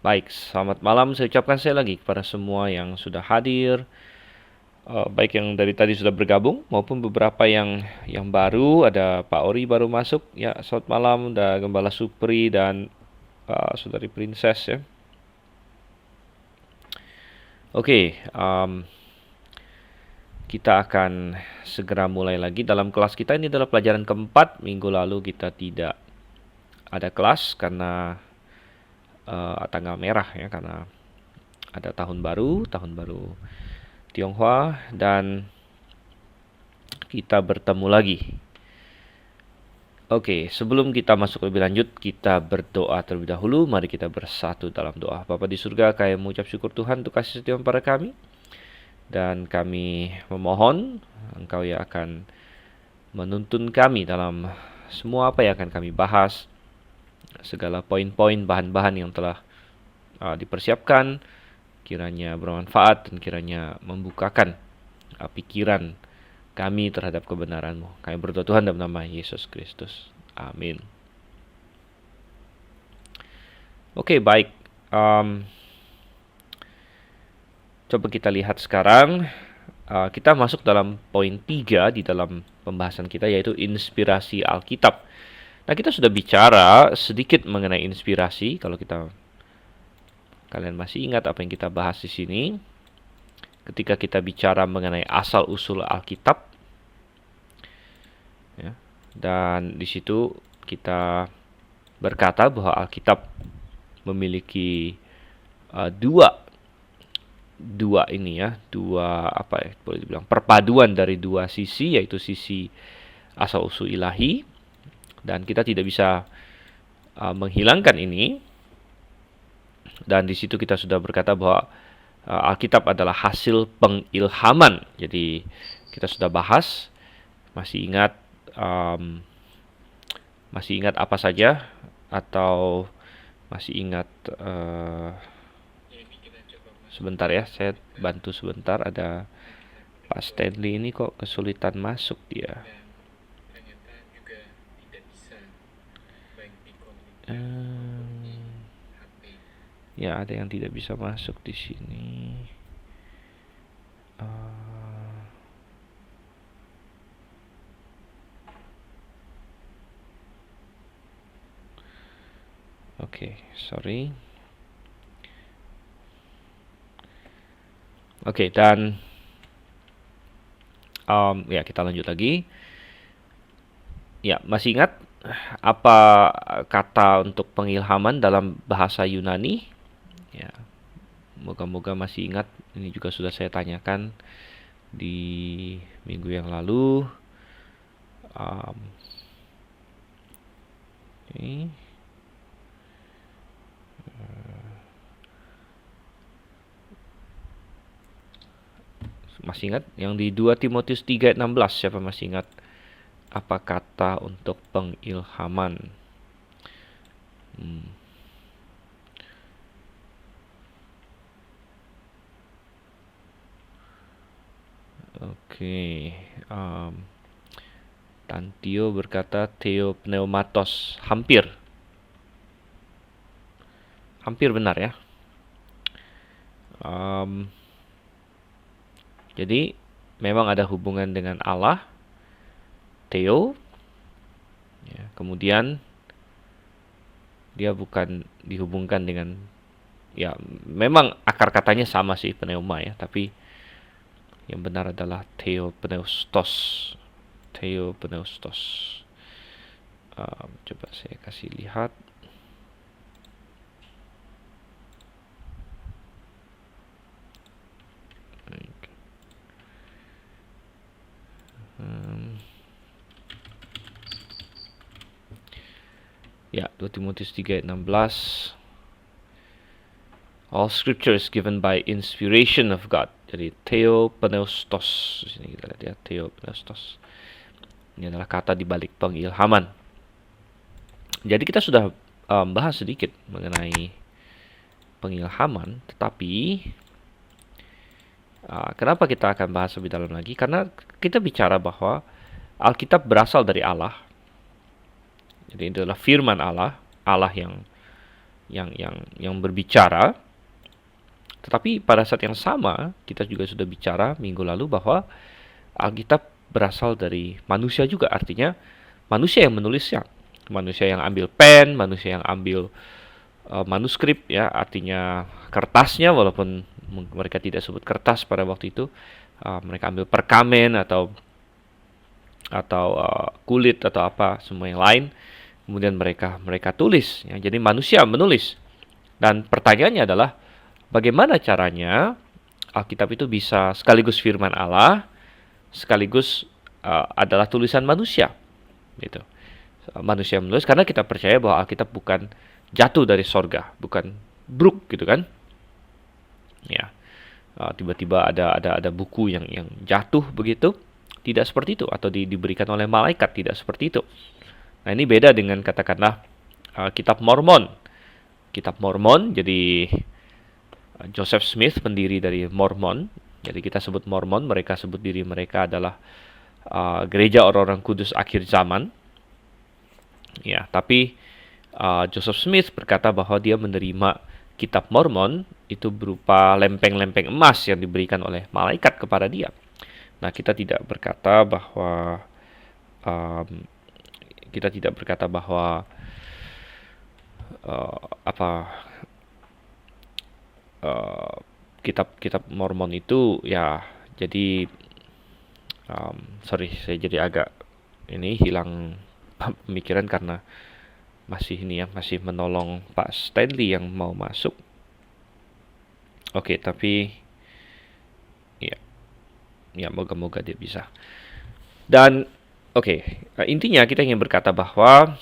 Baik, selamat malam saya ucapkan sekali lagi kepada semua yang sudah hadir, baik yang dari tadi sudah bergabung maupun beberapa yang baru. Ada Pak Ori baru masuk, ya selamat malam, ada Gembala Supri dan Saudari Princess ya. Oke, kita akan segera mulai lagi dalam kelas kita. Ini adalah pelajaran keempat. Minggu lalu kita tidak ada kelas karena tanggal merah ya, karena ada tahun baru Tionghoa, dan kita bertemu lagi. Oke, sebelum kita masuk lebih lanjut, kita berdoa terlebih dahulu. Mari kita bersatu dalam doa. Bapa di surga, kami mengucap syukur Tuhan untuk kasih setia pada kami. Dan kami memohon Engkau yang akan menuntun kami dalam semua apa yang akan kami bahas. Segala poin-poin, bahan-bahan yang telah dipersiapkan, kiranya bermanfaat dan kiranya membukakan pikiran kami terhadap kebenaran-Mu. Kami berdoa Tuhan dalam nama Yesus Kristus. Amin. Oke, baik. Coba kita lihat sekarang. Kita masuk dalam poin 3 di dalam pembahasan kita, yaitu inspirasi Alkitab. Nah, kita sudah bicara sedikit mengenai inspirasi. Kalau kalian masih ingat apa yang kita bahas di sini, ketika kita bicara mengenai asal-usul Alkitab, ya, dan di situ kita berkata bahwa Alkitab memiliki dua boleh dibilang perpaduan dari dua sisi, yaitu sisi asal-usul ilahi, dan kita tidak bisa menghilangkan ini. Dan di situ kita sudah berkata bahwa Alkitab adalah hasil pengilhaman. Jadi kita sudah bahas, masih ingat apa saja, atau masih ingat sebentar ya, saya bantu sebentar. Ada Pak Stanley ini kok kesulitan masuk dia. Ya, ada yang tidak bisa masuk di sini. Oke, sorry. Oke, dan ya kita lanjut lagi. Ya, masih ingat apa kata untuk pengilhaman dalam bahasa Yunani? Ya, moga-moga masih ingat. Ini juga sudah saya tanyakan di minggu yang lalu. Okay. Masih ingat yang di 2 Timotius 3:16? Siapa masih ingat apa kata untuk pengilhaman? Oke. Tantio berkata theopneumatos. Hampir benar ya. Jadi memang ada hubungan dengan Allah, Theo, ya, kemudian dia bukan dihubungkan dengan, ya memang akar katanya sama sih, pneuma ya, tapi yang benar adalah theopneustos. Coba saya kasih lihat. Ya, 2 Timotius 3:16. All scripture is given by inspiration of God. Jadi theopneustos. Di sini kita lihat ya, theopneustos. Ini adalah kata di balik pengilhaman. Jadi kita sudah bahas sedikit mengenai pengilhaman, tetapi kenapa kita akan bahas lebih dalam lagi? Karena kita bicara bahwa Alkitab berasal dari Allah. Jadi itu adalah firman Allah, Allah yang yang berbicara. Tetapi pada saat yang sama, kita juga sudah bicara minggu lalu bahwa Alkitab berasal dari manusia juga. Artinya manusia yang menulisnya. Manusia yang ambil pen, manusia yang ambil manuskrip, ya, artinya kertasnya, walaupun mereka tidak sebut kertas pada waktu itu. Mereka ambil perkamen atau kulit atau apa semua yang lain, kemudian mereka tulis, ya. Jadi manusia menulis. Dan pertanyaannya adalah bagaimana caranya Alkitab itu bisa sekaligus firman Allah, sekaligus adalah tulisan manusia, gitu. Manusia menulis karena kita percaya bahwa Alkitab bukan jatuh dari sorga, bukan bruk, gitu kan? Ya, tiba-tiba ada buku yang jatuh begitu. Tidak seperti itu, atau diberikan oleh malaikat, tidak seperti itu. Nah, ini beda dengan katakanlah kitab Mormon. Kitab Mormon, jadi Joseph Smith, pendiri dari Mormon. Jadi kita sebut Mormon, mereka sebut diri mereka adalah gereja orang-orang kudus akhir zaman. Ya, tapi Joseph Smith berkata bahwa dia menerima kitab Mormon itu berupa lempeng-lempeng emas yang diberikan oleh malaikat kepada dia. Nah, kita tidak berkata bahwa kitab-kitab Mormon itu, ya, jadi sorry, saya jadi agak hilang pemikiran karena masih menolong Pak Stanley yang mau masuk. Oke, tapi ya moga-moga dia bisa. Dan intinya kita ingin berkata bahwa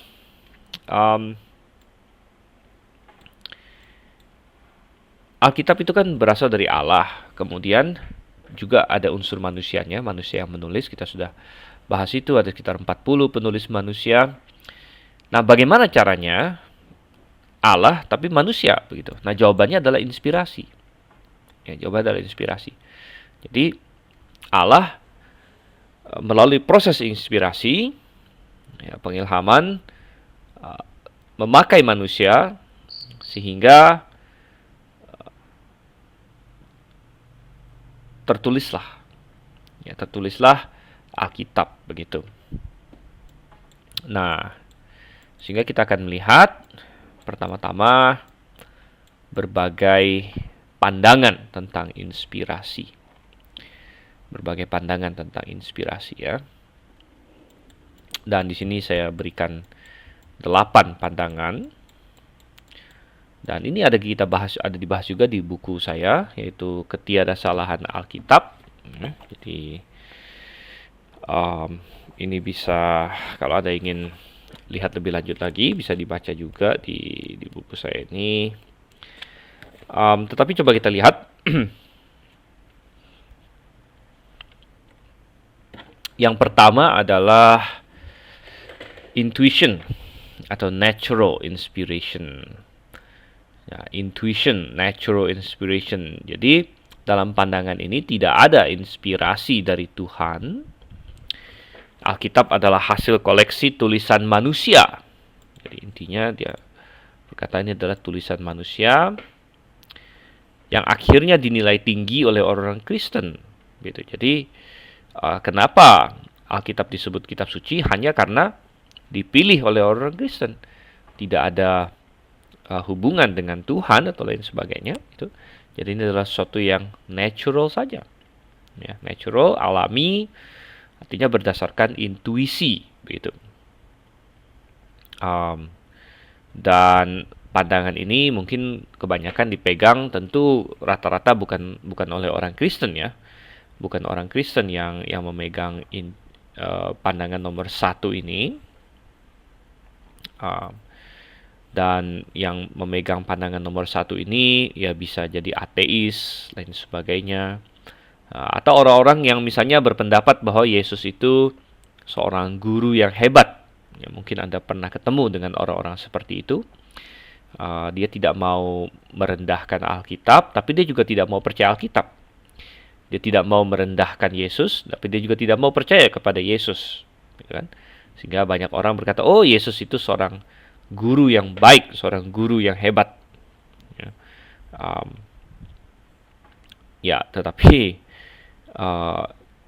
Alkitab itu kan berasal dari Allah, kemudian juga ada unsur manusianya, manusia yang menulis. Kita sudah bahas itu, ada sekitar 40 penulis manusia. Nah, bagaimana caranya Allah tapi manusia begitu? Nah, jawabannya adalah inspirasi. Ya, jawabannya adalah inspirasi. Jadi Allah melalui proses inspirasi, ya, pengilhaman, memakai manusia sehingga tertulislah Alkitab begitu. Nah, sehingga kita akan melihat pertama-tama berbagai pandangan tentang inspirasi. Ya. Dan di sini saya berikan 8 pandangan. Dan ini ada dibahas juga di buku saya, yaitu Ketiadasalahan Alkitab. Jadi ini bisa, kalau ada ingin lihat lebih lanjut lagi, bisa dibaca juga di buku saya ini. Tetapi coba kita lihat. Yang pertama adalah intuition atau natural inspiration. Ya, intuition, natural inspiration. Jadi dalam pandangan ini tidak ada inspirasi dari Tuhan. Alkitab adalah hasil koleksi tulisan manusia. Jadi intinya dia berkata ini adalah tulisan manusia yang akhirnya dinilai tinggi oleh orang Kristen. Gitu. Jadi kenapa Alkitab disebut kitab suci? Hanya karena dipilih oleh orang Kristen. Tidak ada hubungan dengan Tuhan atau lain sebagainya. Itu. Jadi ini adalah sesuatu yang natural saja. Ya, natural, alami, artinya berdasarkan intuisi. Begitu. Dan pandangan ini mungkin kebanyakan dipegang, tentu rata-rata bukan oleh orang Kristen, ya. Bukan orang Kristen yang memegang pandangan nomor 1 ini. Dan yang memegang pandangan nomor 1 ini ya bisa jadi ateis, lain sebagainya. Atau orang-orang yang misalnya berpendapat bahwa Yesus itu seorang guru yang hebat. Ya, mungkin Anda pernah ketemu dengan orang-orang seperti itu. Dia tidak mau merendahkan Alkitab, tapi dia juga tidak mau percaya Alkitab. Dia tidak mau merendahkan Yesus, tapi dia juga tidak mau percaya kepada Yesus. Kan? Sehingga banyak orang berkata, oh, Yesus itu seorang guru yang baik, seorang guru yang hebat. Ya, um, ya tetapi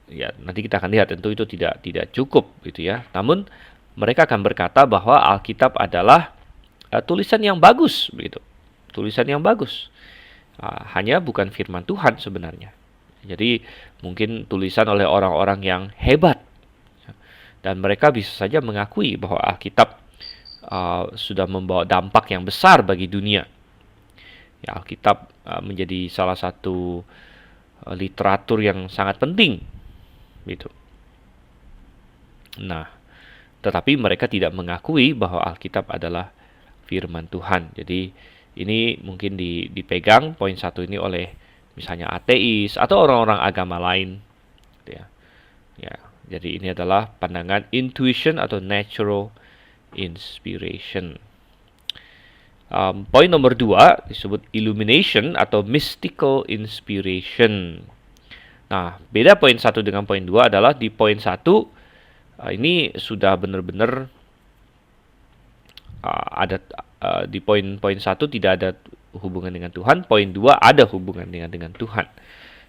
ya nanti kita akan lihat tentu itu tidak cukup gitu ya. Namun mereka akan berkata bahwa Alkitab adalah tulisan yang bagus begitu. Tulisan yang bagus. Hanya bukan firman Tuhan sebenarnya. Jadi mungkin tulisan oleh orang-orang yang hebat. Dan mereka bisa saja mengakui bahwa Alkitab sudah membawa dampak yang besar bagi dunia. Ya, Alkitab menjadi salah satu literatur yang sangat penting gitu. Nah, tetapi mereka tidak mengakui bahwa Alkitab adalah firman Tuhan. Jadi ini mungkin dipegang poin satu ini oleh misalnya ateis atau orang-orang agama lain. Gitu ya. Ya, jadi ini adalah pandangan intuition atau natural inspiration. Poin nomor 2 disebut illumination atau mystical inspiration. Nah, beda poin 1 dengan poin 2 adalah di poin 1 ini sudah benar-benar ada di poin 1 tidak ada hubungan dengan Tuhan, poin 2 ada hubungan dengan Tuhan.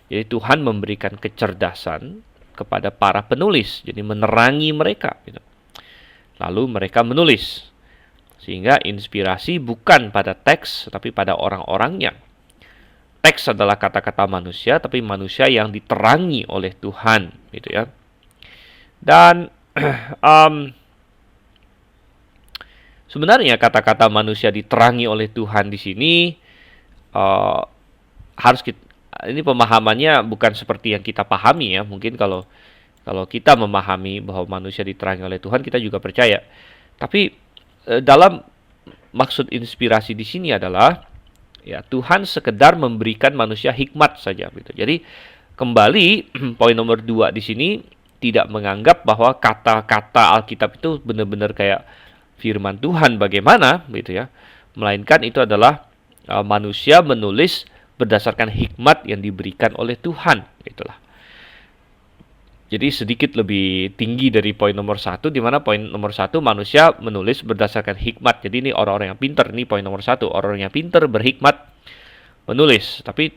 Jadi Tuhan memberikan kecerdasan kepada para penulis, jadi menerangi mereka gitu. Lalu mereka menulis. Sehingga inspirasi bukan pada teks, tapi pada orang-orangnya. Teks adalah kata-kata manusia, tapi manusia yang diterangi oleh Tuhan, gitu ya. Dan sebenarnya kata-kata manusia diterangi oleh Tuhan di sini harus kita, ini pemahamannya bukan seperti yang kita pahami ya. Mungkin kalau kita memahami bahwa manusia diterangi oleh Tuhan, kita juga percaya. Tapi dalam maksud inspirasi di sini adalah ya Tuhan sekedar memberikan manusia hikmat saja gitu. Jadi kembali poin nomor 2 di sini tidak menganggap bahwa kata-kata Alkitab itu benar-benar kayak firman Tuhan bagaimana gitu ya. Melainkan itu adalah manusia menulis berdasarkan hikmat yang diberikan oleh Tuhan, itulah. Jadi sedikit lebih tinggi dari poin nomor 1, di mana poin nomor 1 manusia menulis berdasarkan hikmat. Jadi ini orang-orang yang pintar, ini poin nomor 1, orang yang pintar berhikmat menulis, tapi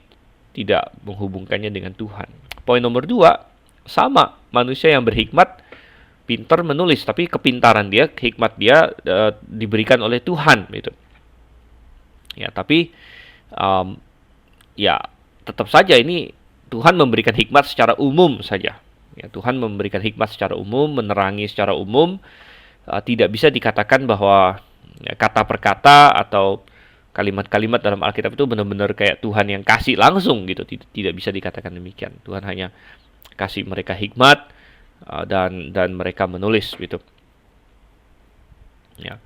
tidak menghubungkannya dengan Tuhan. Poin nomor 2 sama, manusia yang berhikmat pintar menulis, tapi kepintaran dia, hikmat dia diberikan oleh Tuhan, gitu. Ya, tapi ya tetap saja ini Tuhan memberikan hikmat secara umum saja. Ya, Tuhan memberikan hikmat secara umum, menerangi secara umum. Tidak bisa dikatakan bahwa ya, kata per kata atau kalimat-kalimat dalam Alkitab itu benar-benar kayak Tuhan yang kasih langsung gitu. Tidak bisa dikatakan demikian. Tuhan hanya kasih mereka hikmat dan mereka menulis gitu. Ya.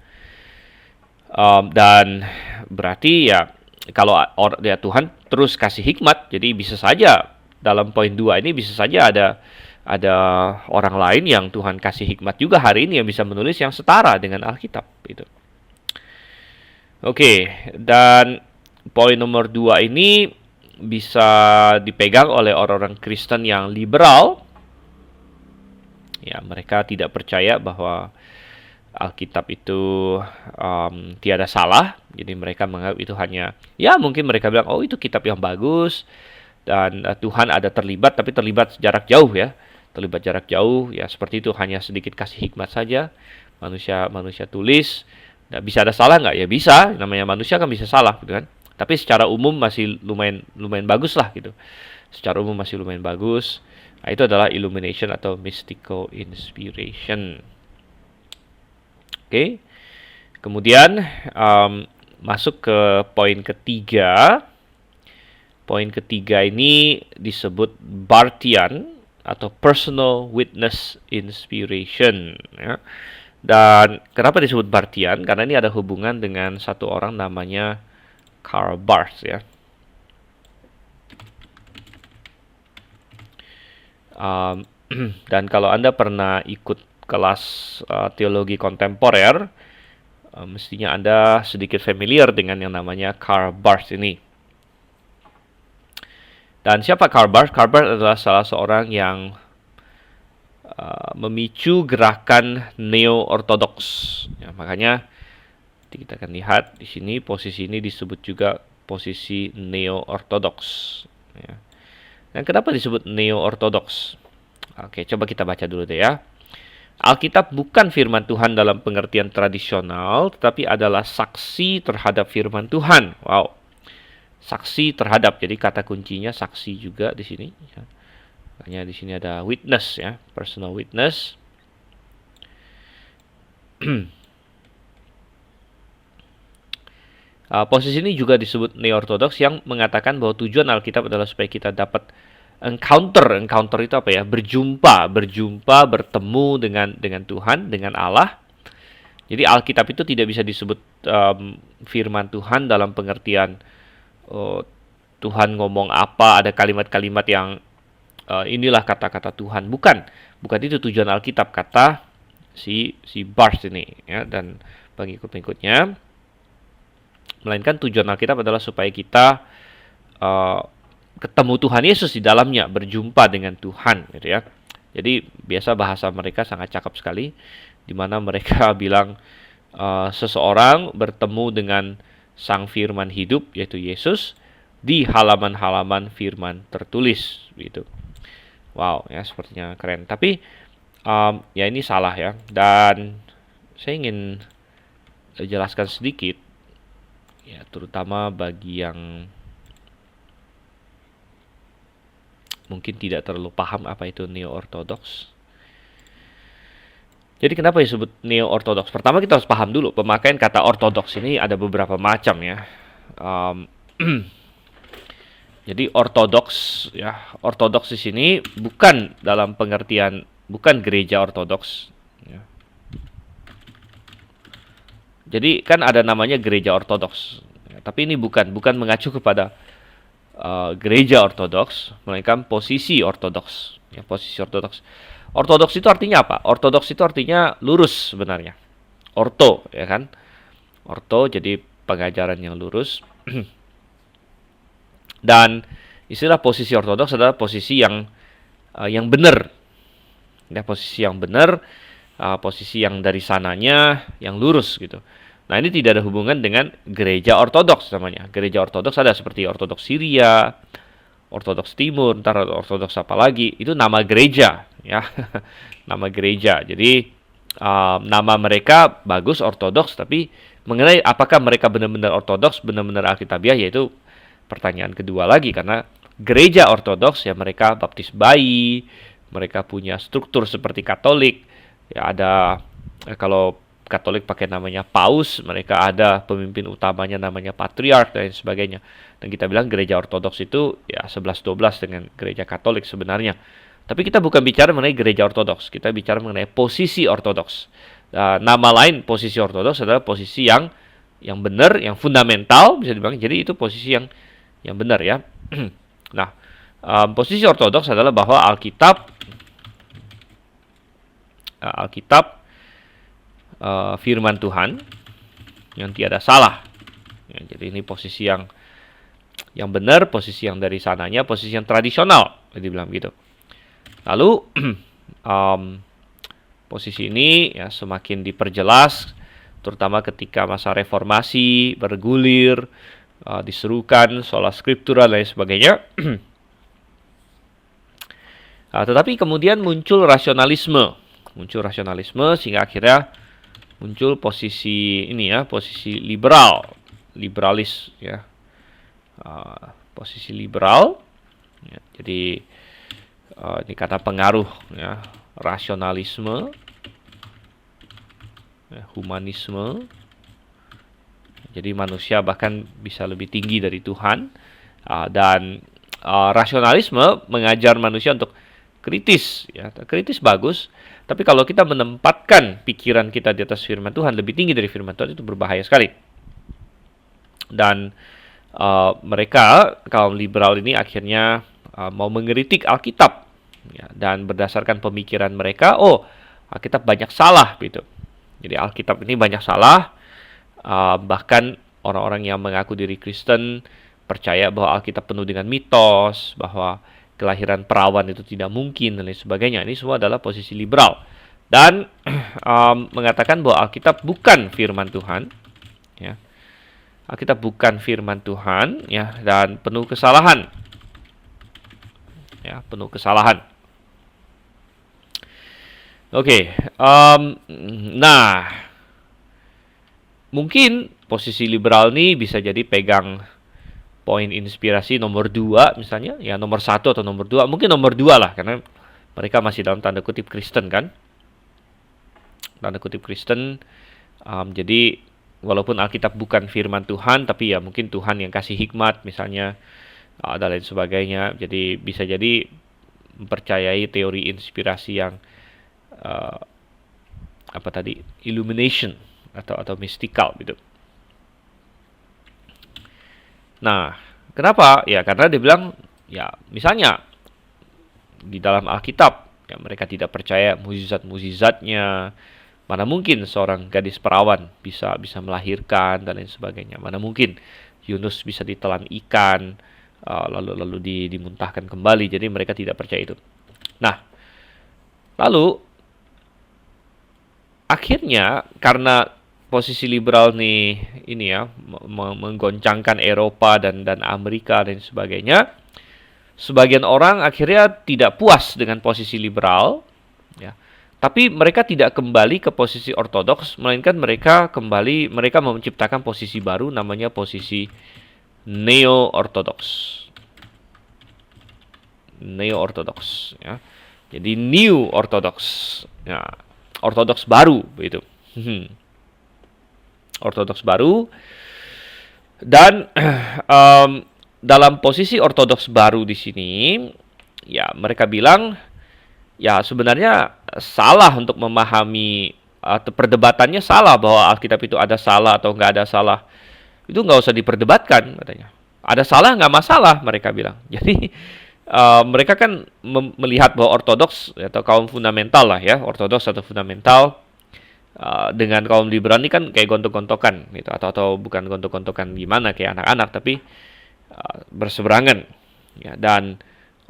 Dan berarti ya kalau ya Tuhan terus kasih hikmat, jadi bisa saja dalam poin 2 ini bisa saja ada orang lain yang Tuhan kasih hikmat juga hari ini yang bisa menulis yang setara dengan Alkitab gitu. Oke, dan poin nomor 2 ini bisa dipegang oleh orang-orang Kristen yang liberal. Ya, mereka tidak percaya bahwa Alkitab itu tiada salah. Jadi mereka menganggap itu hanya, ya mungkin mereka bilang, oh itu kitab yang bagus. Dan Tuhan ada terlibat, tapi terlibat jarak jauh ya. Terlibat jarak jauh, ya seperti itu, hanya sedikit kasih hikmat saja. Manusia tulis. Nah, bisa ada salah nggak? Ya bisa, namanya manusia kan bisa salah gitu kan. Tapi secara umum masih lumayan bagus lah gitu. Secara umum masih lumayan bagus. Nah, itu adalah illumination atau mystical inspiration. Oke. Kemudian masuk ke poin ketiga. Poin ketiga ini disebut Barthian atau personal witness inspiration ya. Dan kenapa disebut Barthian? Karena ini ada hubungan dengan satu orang namanya Karl Barth ya. Dan kalau Anda pernah ikut kelas teologi kontemporer, mestinya Anda sedikit familiar dengan yang namanya Karl Barth ini. Dan siapa Karl Barth? Karl Barth adalah salah seorang yang memicu gerakan neo-ortodoks. Ya, makanya Jadi kita akan lihat di sini posisi ini disebut juga posisi neo-ortodoks. Ya. Dan kenapa disebut neo-ortodoks? Oke, coba kita baca dulu deh ya. Alkitab bukan firman Tuhan dalam pengertian tradisional, tetapi adalah saksi terhadap firman Tuhan. Wow, saksi terhadap. Jadi kata kuncinya saksi juga di sini. Makanya di sini ada witness ya, personal witness. Posisi ini juga disebut neo-ortodoks yang mengatakan bahwa tujuan Alkitab adalah supaya kita dapat encounter itu apa ya? Berjumpa, bertemu dengan Tuhan, dengan Allah. Jadi Alkitab itu tidak bisa disebut firman Tuhan dalam pengertian Tuhan ngomong apa, ada kalimat-kalimat yang inilah kata-kata Tuhan. Bukan itu tujuan Alkitab, kata si Barth ini ya, dan pengikut-pengikutnya. Melainkan tujuan Alkitab adalah supaya kita ketemu Tuhan Yesus di dalamnya, berjumpa dengan Tuhan, gitu ya. Jadi biasa bahasa mereka sangat cakep sekali, di mana mereka bilang seseorang bertemu dengan Sang Firman hidup, yaitu Yesus, di halaman-halaman Firman tertulis, gitu. Wow, ya sepertinya keren. Tapi ya ini salah ya, dan saya ingin jelaskan sedikit. Ya, terutama bagi yang mungkin tidak terlalu paham apa itu neo-ortodoks. Jadi kenapa disebut neo-ortodoks? Pertama kita harus paham dulu, pemakaian kata ortodoks ini ada beberapa macam ya. Jadi ortodoks ya, ortodoks di sini bukan dalam pengertian, bukan gereja ortodoks. Ya. Jadi kan ada namanya gereja ortodoks, ya, tapi ini bukan mengacu kepada gereja ortodoks, melainkan posisi ortodoks. Ya, posisi ortodoks. Ortodoks itu artinya apa? Ortodoks itu artinya lurus sebenarnya. Orto, ya kan? Orto jadi pengajaran yang lurus. Dan istilah posisi ortodoks adalah posisi yang benar. Ya, posisi yang benar. Posisi yang dari sananya yang lurus gitu. Nah, ini tidak ada hubungan dengan gereja ortodoks namanya. Gereja ortodoks ada seperti ortodoks Syria, ortodoks Timur, ntar ortodoks apa lagi. Itu nama gereja ya. Nama gereja. Jadi nama mereka bagus ortodoks, tapi mengenai apakah mereka benar-benar ortodoks, benar-benar alkitabiah, yaitu pertanyaan kedua lagi, karena gereja ortodoks ya mereka baptis bayi, mereka punya struktur seperti Katolik. Ya ada, kalau Katolik pakai namanya paus, mereka ada pemimpin utamanya namanya patriark dan sebagainya. Dan kita bilang gereja ortodoks itu ya 11-12 dengan gereja Katolik sebenarnya. Tapi kita bukan bicara mengenai gereja ortodoks, kita bicara mengenai posisi ortodoks. Nama lain posisi ortodoks adalah posisi yang benar, yang fundamental bisa dibilang. Jadi itu posisi yang benar ya. Nah, posisi ortodoks adalah bahwa Alkitab firman Tuhan yang tiada salah. Ya, jadi ini posisi yang benar, posisi yang dari sananya, posisi yang tradisional, dibilang gitu. Lalu posisi ini ya semakin diperjelas, terutama ketika masa reformasi bergulir, diserukan sola scriptura dan sebagainya. Tetapi kemudian muncul rasionalisme sehingga akhirnya muncul posisi ini ya, posisi liberalis ya, posisi liberal ya, jadi ini kata pengaruh ya, rasionalisme ya, humanisme, jadi manusia bahkan bisa lebih tinggi dari Tuhan, dan rasionalisme mengajar manusia untuk kritis ya, kritis bagus. Tapi kalau kita menempatkan pikiran kita di atas firman Tuhan, lebih tinggi dari firman Tuhan, itu berbahaya sekali. Dan mereka, kaum liberal ini akhirnya mau mengkritik Alkitab. Ya, dan berdasarkan pemikiran mereka, Alkitab banyak salah. Gitu. Jadi Alkitab ini banyak salah. Bahkan orang-orang yang mengaku diri Kristen percaya bahwa Alkitab penuh dengan mitos, bahwa kelahiran perawan itu tidak mungkin dan lain sebagainya. Ini semua adalah posisi liberal dan mengatakan bahwa Alkitab bukan firman Tuhan, ya. Alkitab bukan firman Tuhan, ya, dan penuh kesalahan, ya, penuh kesalahan. Oke, nah, mungkin posisi liberal nih bisa jadi pegang poin inspirasi nomor 2 misalnya, ya nomor 1 atau nomor 2, mungkin nomor 2 lah, karena mereka masih dalam tanda kutip Kristen kan, tanda kutip Kristen. Jadi walaupun Alkitab bukan firman Tuhan, tapi ya mungkin Tuhan yang kasih hikmat misalnya, dan lain sebagainya. Jadi bisa jadi mempercayai teori inspirasi yang apa tadi, illumination atau mystical gitu. Nah, kenapa? Ya karena dia bilang, ya misalnya di dalam Alkitab, ya mereka tidak percaya mukjizat-mukjizatnya. Mana mungkin seorang gadis perawan bisa melahirkan dan lain sebagainya. Mana mungkin Yunus bisa ditelan ikan, lalu dimuntahkan kembali. Jadi mereka tidak percaya itu. Nah, lalu akhirnya karena posisi liberal nih ini ya menggoncangkan Eropa dan Amerika dan sebagainya, sebagian orang akhirnya tidak puas dengan posisi liberal, ya. Tapi mereka tidak kembali ke posisi ortodoks, melainkan mereka menciptakan posisi baru, namanya posisi neo-ortodoks. Neo-ortodoks, ya. Jadi new ortodoks, ya. Ortodoks baru begitu. Ortodoks baru. Dan dalam posisi ortodoks baru di sini, ya mereka bilang, ya sebenarnya salah untuk memahami, atau perdebatannya salah bahwa Alkitab itu ada salah atau nggak ada salah. Itu nggak usah diperdebatkan katanya. Ada salah nggak masalah, mereka bilang. Jadi mereka kan melihat bahwa ortodoks atau kaum fundamental lah ya, ortodoks atau fundamental dengan kaum liberal ini kan kayak gontok-gontokan gitu, atau bukan gontok-gontokan gimana kayak anak-anak, tapi berseberangan, ya. Dan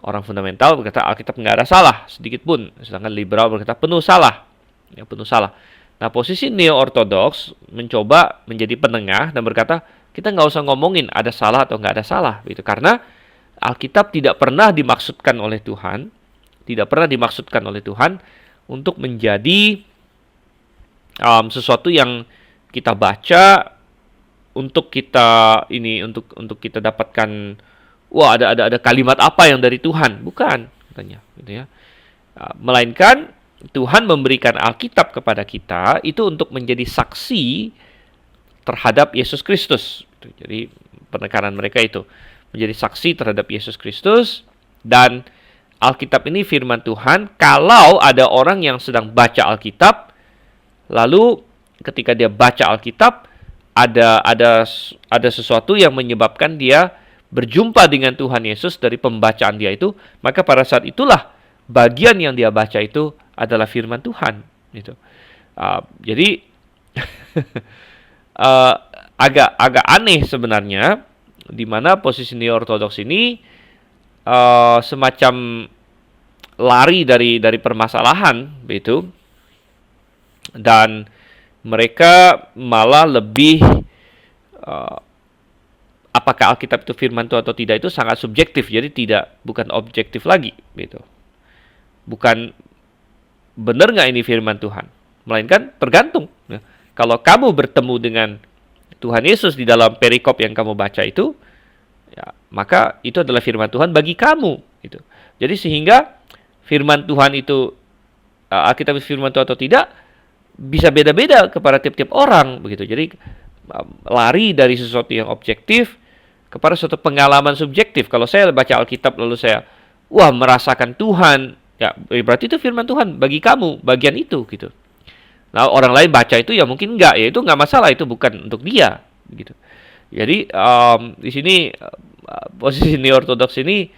orang fundamental berkata Alkitab nggak ada salah sedikit pun, sedangkan liberal berkata penuh salah, ya, penuh salah. Nah, posisi neo-ortodoks mencoba menjadi penengah dan berkata kita nggak usah ngomongin ada salah atau nggak ada salah gitu, karena Alkitab tidak pernah dimaksudkan oleh Tuhan, untuk menjadi sesuatu yang kita baca untuk kita dapatkan, wah ada kalimat apa yang dari Tuhan, bukan katanya, gitu ya. Melainkan Tuhan memberikan Alkitab kepada kita itu untuk menjadi saksi terhadap Yesus Kristus. Jadi penekanan mereka itu menjadi saksi terhadap Yesus Kristus, dan Alkitab ini firman Tuhan. Kalau ada orang yang sedang baca Alkitab, lalu ketika dia baca Alkitab ada sesuatu yang menyebabkan dia berjumpa dengan Tuhan Yesus dari pembacaan dia itu, maka pada saat itulah bagian yang dia baca itu adalah firman Tuhan gitu. Jadi agak aneh sebenarnya, di mana posisi neo-ortodoks ini semacam lari dari permasalahan begitu, dan mereka malah lebih apakah Alkitab itu firman Tuhan atau tidak itu sangat subjektif, jadi bukan objektif lagi gitu. Bukan benar nggak ini firman Tuhan, melainkan tergantung, ya. Kalau kamu bertemu dengan Tuhan Yesus di dalam perikop yang kamu baca itu, ya, maka itu adalah firman Tuhan bagi kamu gitu. Jadi sehingga firman Tuhan itu Alkitab firman Tuhan atau tidak bisa beda-beda kepada tiap-tiap orang begitu. Jadi lari dari sesuatu yang objektif kepada suatu pengalaman subjektif. Kalau saya baca Alkitab lalu saya merasakan Tuhan, ya berarti itu firman Tuhan bagi kamu, bagian itu gitu. Nah, orang lain baca itu ya mungkin enggak, ya itu enggak masalah, itu bukan untuk dia gitu. Jadi di sini posisi neo-ortodoks ini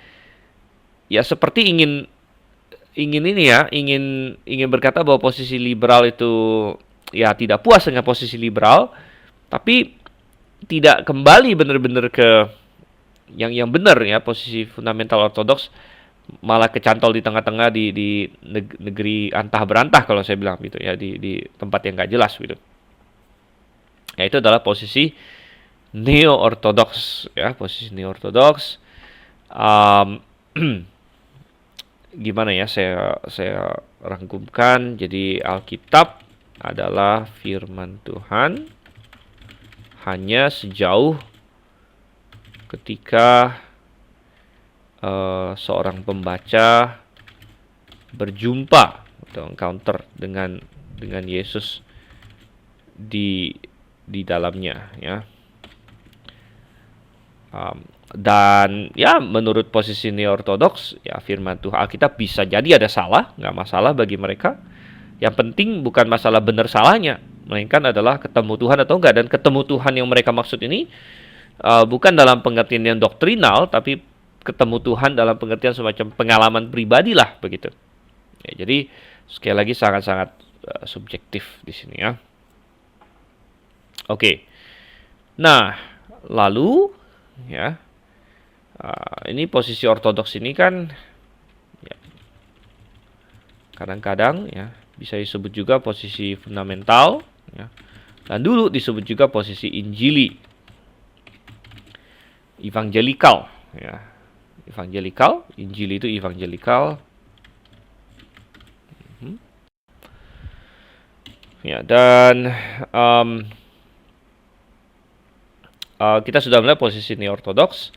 ya seperti ingin berkata bahwa posisi liberal itu ya tidak puas dengan posisi liberal, tapi tidak kembali benar-benar ke yang benar, ya, posisi fundamental ortodoks, malah kecantol di tengah-tengah di negeri antah berantah kalau saya bilang gitu ya, di tempat yang nggak jelas gitu. yaitu adalah posisi neo-ortodoks, ya, posisi neo-ortodoks. Um, Gimana ya, saya rangkumkan. Jadi Alkitab adalah firman Tuhan hanya sejauh ketika seorang pembaca berjumpa atau encounter dengan Yesus di dalamnya, ya. Dan ya, menurut posisi neo-ortodoks, ya, firman Tuhan Alkitab bisa jadi ada salah, nggak masalah bagi mereka. Yang penting bukan masalah benar salahnya, melainkan adalah ketemu Tuhan atau enggak. Dan ketemu Tuhan yang mereka maksud ini bukan dalam pengertian yang doktrinal, tapi ketemu Tuhan dalam pengertian semacam pengalaman pribadi lah, begitu. Ya, jadi sekali lagi sangat-sangat subjektif di sini, ya. Oke. Nah, lalu, ya, ini posisi ortodoks ini kan, ya, kadang-kadang, ya, bisa disebut juga posisi fundamental, ya. Dan dulu disebut juga posisi injili, evangelikal, ya. Evangelikal, injili itu evangelikal. Ya, dan kita sudah melihat posisi neo-ortodoks.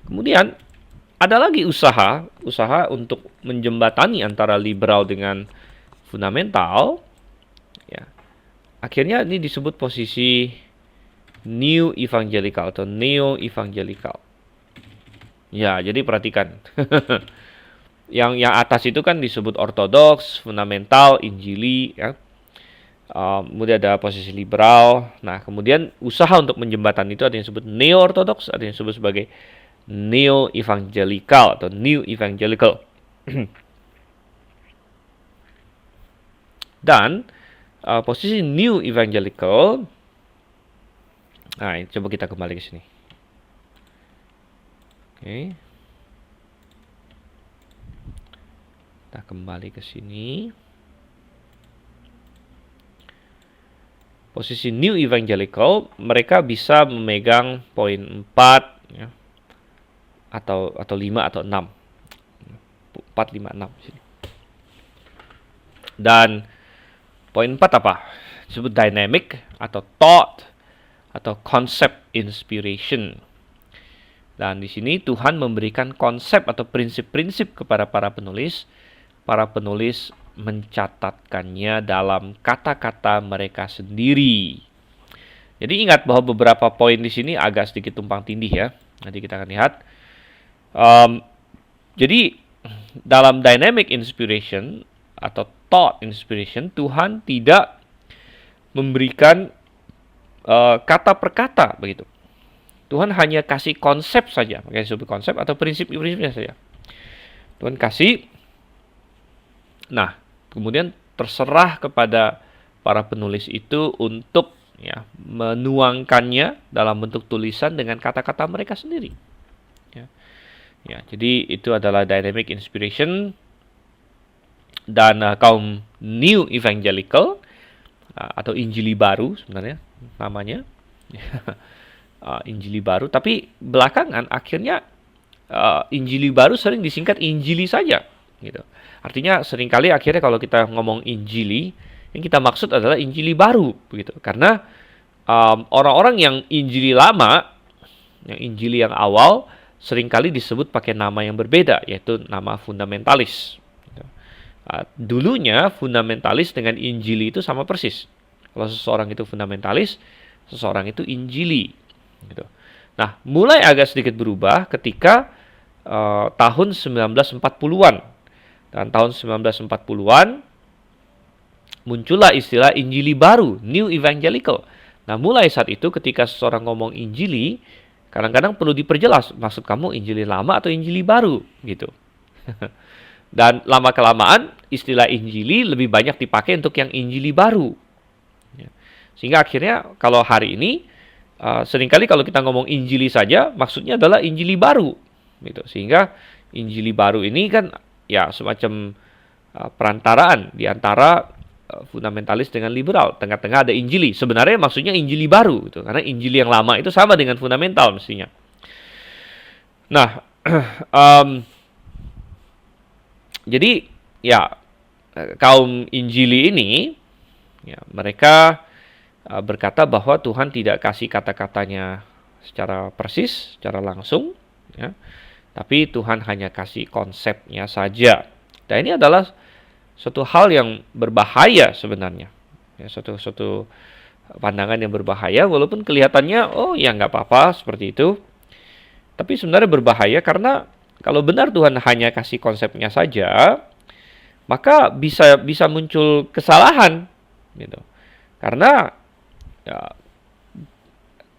Kemudian ada lagi usaha untuk menjembatani antara liberal dengan fundamental, ya. Akhirnya ini disebut posisi new evangelical atau neo evangelical. Ya, jadi perhatikan. yang atas itu kan disebut ortodoks, fundamental, injili, ya. Kemudian ada posisi liberal. Nah, kemudian usaha untuk menjembatani itu ada yang disebut neo-ortodoks, ada yang disebut sebagai neo-evangelical atau new evangelical. Dan posisi new evangelical, nah, coba kita kembali ke sini. Oke. Kita kembali ke sini. Posisi new evangelical, mereka bisa memegang poin 4, ya, atau 5 atau 6. 4, 5, 6 sini. Dan poin 4 apa? Disebut dynamic atau thought atau concept inspiration. Dan di sini Tuhan memberikan konsep atau prinsip-prinsip kepada para penulis. Para penulis mencatatkannya dalam kata-kata mereka sendiri. Jadi ingat bahwa beberapa poin di sini agak sedikit tumpang tindih, ya. Nanti kita akan lihat. Jadi dalam dynamic inspiration atau thought inspiration, Tuhan tidak memberikan kata per kata, begitu. Tuhan hanya kasih konsep saja, makanya disebut konsep atau prinsip-prinsipnya saja. Tuhan kasih. Nah, kemudian terserah kepada para penulis itu untuk, ya, menuangkannya dalam bentuk tulisan dengan kata-kata mereka sendiri. Ya, jadi itu adalah dynamic inspiration. Dan kaum new evangelical atau injili baru sebenarnya namanya, injili baru. Tapi belakangan akhirnya injili baru sering disingkat injili saja, gitu. Artinya seringkali akhirnya kalau kita ngomong injili, yang kita maksud adalah injili baru, begitu. Karena orang-orang yang injili lama, yang injili yang awal, seringkali disebut pakai nama yang berbeda, yaitu nama fundamentalis. Dulunya fundamentalis dengan injili itu sama persis. Kalau seseorang itu fundamentalis, seseorang itu injili, gitu. Nah, mulai agak sedikit berubah ketika tahun 1940-an. Dan tahun 1940-an muncullah istilah injili baru, new evangelical. Nah, mulai saat itu ketika seseorang ngomong injili, kadang-kadang perlu diperjelas, maksud kamu injili lama atau injili baru, gitu. Dan lama-kelamaan istilah injili lebih banyak dipakai untuk yang injili baru. Sehingga akhirnya kalau hari ini seringkali kalau kita ngomong injili saja, maksudnya adalah injili baru, gitu. Sehingga injili baru ini kan, ya, semacam perantaraan di antara fundamentalis dengan liberal. Tengah-tengah ada Injili. Sebenarnya maksudnya Injili baru gitu. Karena Injili yang lama itu sama dengan fundamental mestinya. Nah, jadi ya kaum Injili ini ya mereka berkata bahwa Tuhan tidak kasih kata-katanya secara persis, secara langsung, ya, tapi Tuhan hanya kasih konsepnya saja. Dan ini adalah suatu hal yang berbahaya sebenarnya, ya, suatu pandangan yang berbahaya, walaupun kelihatannya oh ya nggak apa-apa seperti itu, tapi sebenarnya berbahaya karena kalau benar Tuhan hanya kasih konsepnya saja, maka bisa muncul kesalahan, gitu. Karena ya,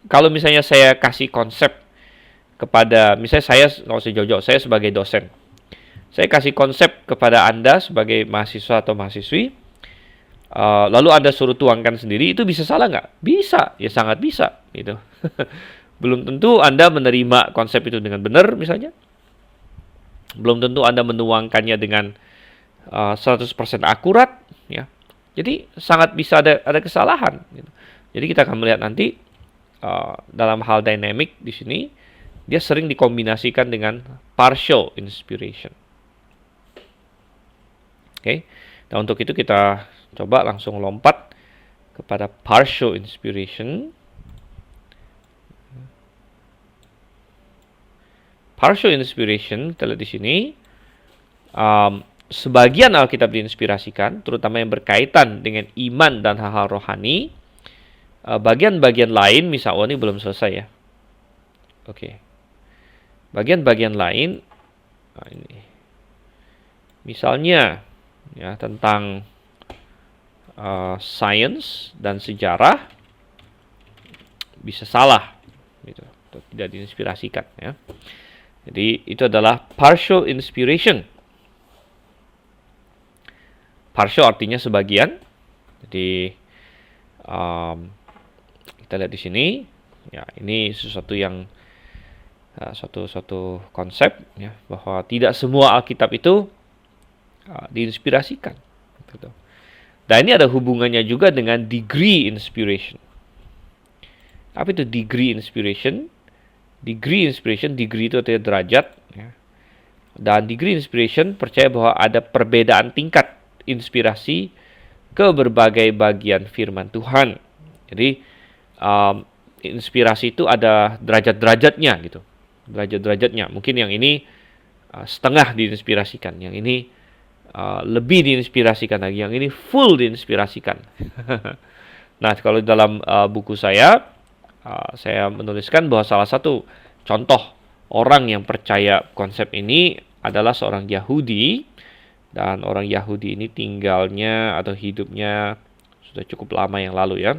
kalau misalnya saya kasih konsep kepada, misalnya saya nggak usah jauh-jauh, saya sebagai dosen, saya kasih konsep kepada Anda sebagai mahasiswa atau mahasiswi, lalu Anda suruh tuangkan sendiri, itu bisa salah nggak? Bisa, ya sangat bisa, gitu. Belum tentu Anda menerima konsep itu dengan benar, misalnya. Belum tentu Anda menuangkannya dengan 100% akurat, ya. Jadi sangat bisa ada kesalahan, gitu. Jadi kita akan melihat nanti dalam hal dynamic di sini, dia sering dikombinasikan dengan partial inspiration. Oke. Nah, untuk itu kita coba langsung lompat kepada partial inspiration. Partial inspiration, kita lihat di sini, sebagian Alkitab diinspirasikan, terutama yang berkaitan dengan iman dan hal-hal rohani. Bagian-bagian lain, misalnya ini belum selesai ya. Oke. Bagian-bagian lain, nah ini. Misalnya ya tentang sains dan sejarah bisa salah, gitu, atau tidak diinspirasikan ya. Jadi itu adalah partial inspiration. Partial artinya sebagian. Jadi kita lihat di sini, ya ini sesuatu yang suatu konsep ya, bahwa tidak semua Alkitab itu diinspirasikan. Gitu. Dan ini ada hubungannya juga dengan degree inspiration. Apa itu degree inspiration? Degree inspiration, degree itu artinya derajat. Ya. Dan degree inspiration percaya bahwa ada perbedaan tingkat inspirasi ke berbagai bagian firman Tuhan. Jadi inspirasi itu ada derajat-derajatnya gitu. Derajat-derajatnya. Mungkin yang ini setengah diinspirasikan, yang ini lebih diinspirasikan lagi, yang ini full diinspirasikan. Nah, kalau dalam buku saya menuliskan bahwa salah satu contoh orang yang percaya konsep ini adalah seorang Yahudi, dan orang Yahudi ini tinggalnya atau hidupnya sudah cukup lama yang lalu ya,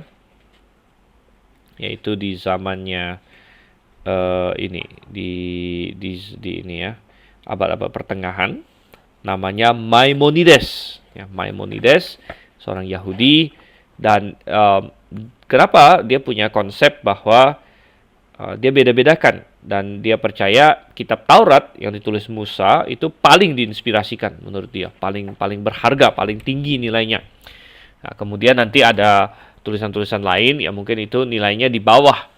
yaitu di zamannya ini ini ya, abad-abad pertengahan, namanya Maimonides ya. Maimonides seorang Yahudi, dan kenapa dia punya konsep bahwa dia beda-bedakan, dan dia percaya kitab Taurat yang ditulis Musa itu paling diinspirasikan menurut dia, paling berharga, paling tinggi nilainya. Nah, kemudian nanti ada tulisan-tulisan lain yang mungkin itu nilainya di bawah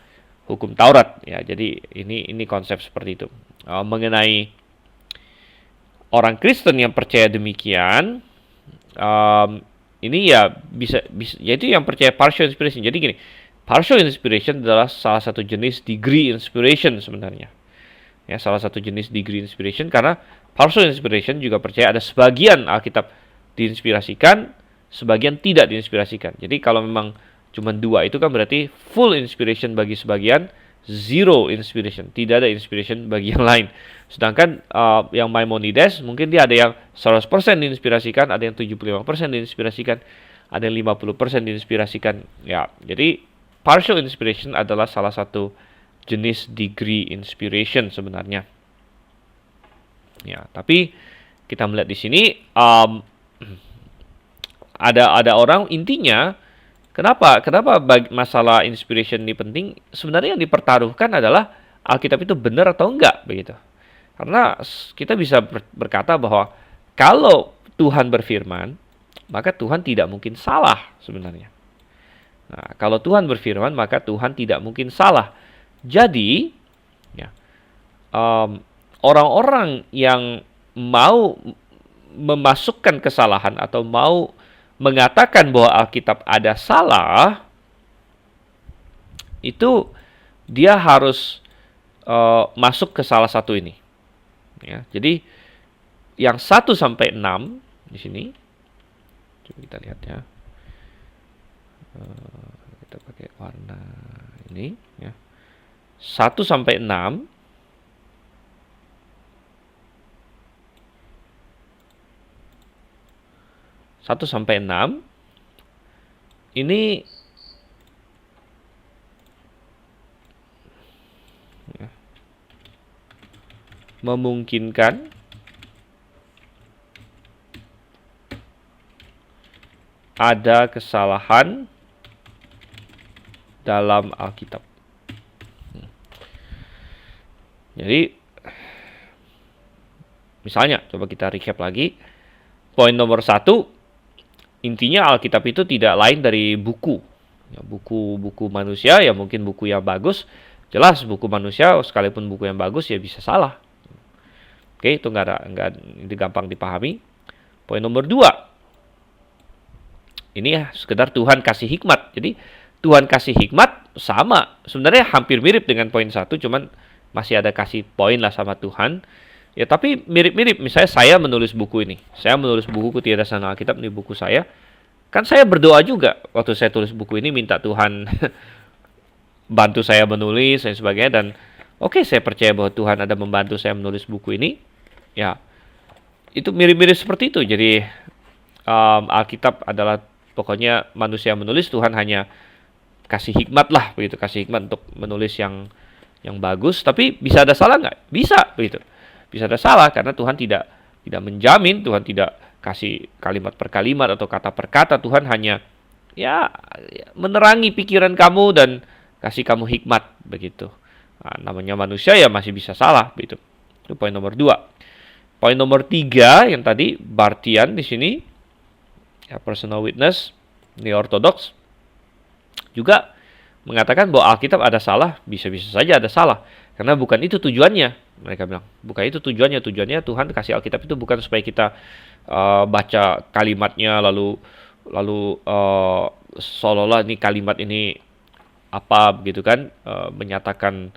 hukum Taurat ya. Jadi ini konsep seperti itu. Mengenai orang Kristen yang percaya demikian, ini ya bisa yaitu yang percaya partial inspiration. Jadi gini, partial inspiration adalah salah satu jenis degree inspiration sebenarnya. Ya, salah satu jenis degree inspiration, karena partial inspiration juga percaya ada sebagian Alkitab diinspirasikan, sebagian tidak diinspirasikan. Jadi kalau memang cuma dua itu kan berarti full inspiration bagi sebagian, zero inspiration, tidak ada inspiration bagi yang lain. Sedangkan yang Maimonides mungkin dia ada yang 100% diinspirasikan, ada yang 75% diinspirasikan, ada yang 50% diinspirasikan. Ya, jadi partial inspiration adalah salah satu jenis degree inspiration sebenarnya. Ya, tapi kita melihat di sini ada orang, intinya kenapa masalah inspiration ini penting? Sebenarnya yang dipertaruhkan adalah Alkitab itu benar atau enggak, begitu. Karena kita bisa berkata bahwa kalau Tuhan berfirman, maka Tuhan tidak mungkin salah sebenarnya. Nah, kalau Tuhan berfirman, maka Tuhan tidak mungkin salah. Jadi, ya, orang-orang yang mau memasukkan kesalahan atau mau mengatakan bahwa Alkitab ada salah, itu dia harus masuk ke salah satu ini. Ya, jadi yang 1-6 di sini, coba kita lihat ya. Kita pakai warna ini ya. 1-6 ini ya, memungkinkan ada kesalahan dalam Alkitab. Jadi, misalnya, coba kita recap lagi. Poin nomor 1, intinya Alkitab itu tidak lain dari buku. Ya, buku manusia, ya mungkin buku yang bagus. Jelas buku manusia, sekalipun buku yang bagus, ya bisa salah. Oke, itu itu gampang dipahami. Poin nomor 2, ini ya sekedar Tuhan kasih hikmat. Jadi, Tuhan kasih hikmat sama. Sebenarnya hampir mirip dengan poin 1, cuman masih ada kasih poin lah sama Tuhan. Ya, tapi mirip-mirip. Misalnya saya menulis buku ini. Saya menulis buku Ketidaksempurnaan Alkitab, ini buku saya. Kan saya berdoa juga waktu saya tulis buku ini, minta Tuhan bantu saya menulis dan sebagainya. Dan oke, saya percaya bahwa Tuhan ada membantu saya menulis buku ini. Ya, itu mirip-mirip seperti itu. Jadi Alkitab adalah pokoknya manusia menulis, Tuhan hanya kasih hikmat lah, begitu, kasih hikmat untuk menulis yang bagus. Tapi bisa ada salah nggak? Bisa, begitu. Bisa ada salah karena Tuhan tidak menjamin, Tuhan tidak kasih kalimat per kalimat atau kata per kata. Tuhan hanya ya menerangi pikiran kamu dan kasih kamu hikmat, begitu. Nah, namanya manusia ya masih bisa salah, begitu. Itu poin nomor 2. Poin nomor 3 yang tadi Bartian di sini, ya, personal witness, ini ortodoks juga mengatakan bahwa Alkitab ada salah, bisa-bisa saja ada salah. Karena bukan itu tujuannya. Mereka bilang, bukan itu tujuannya. Tujuannya Tuhan kasih Alkitab itu bukan supaya kita baca kalimatnya lalu seolah-olah ini kalimat ini apa, begitu kan, menyatakan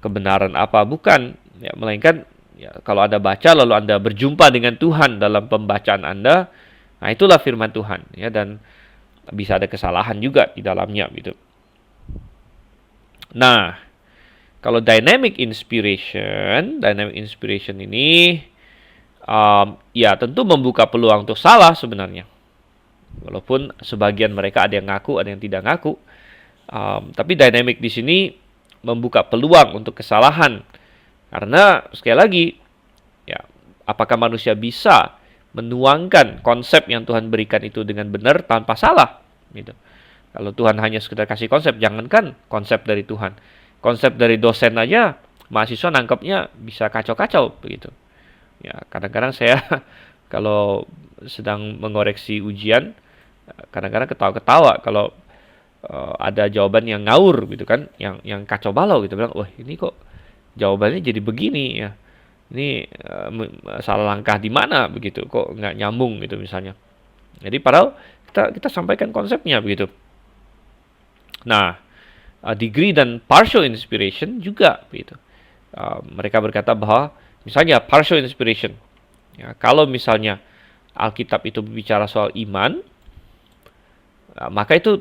kebenaran apa, bukan. Ya, melainkan ya, kalau Anda baca lalu Anda berjumpa dengan Tuhan dalam pembacaan Anda, nah itulah firman Tuhan, ya, dan bisa ada kesalahan juga di dalamnya, gitu. Nah, kalau dynamic inspiration ini ya tentu membuka peluang untuk salah sebenarnya. Walaupun sebagian mereka ada yang ngaku, ada yang tidak ngaku. Tapi dynamic di sini membuka peluang untuk kesalahan. Karena sekali lagi, ya, apakah manusia bisa menuangkan konsep yang Tuhan berikan itu dengan benar tanpa salah, gitu. Kalau Tuhan hanya sekedar kasih konsep, jangankan konsep dari Tuhan. Konsep dari dosen aja, mahasiswa nangkepnya bisa kacau-kacau, begitu. Ya, kadang-kadang saya kalau sedang mengoreksi ujian, kadang-kadang ketawa-ketawa kalau ada jawaban yang ngawur, gitu kan, yang kacau balau, gitu. Bilang, wah ini kok jawabannya jadi begini, ya. Ini salah langkah di mana, begitu. Kok nggak nyambung, gitu misalnya. Jadi padahal kita sampaikan konsepnya, begitu. Nah, degree dan partial inspiration juga, begitu. Mereka berkata bahwa misalnya partial inspiration, ya, kalau misalnya Alkitab itu berbicara soal iman, maka itu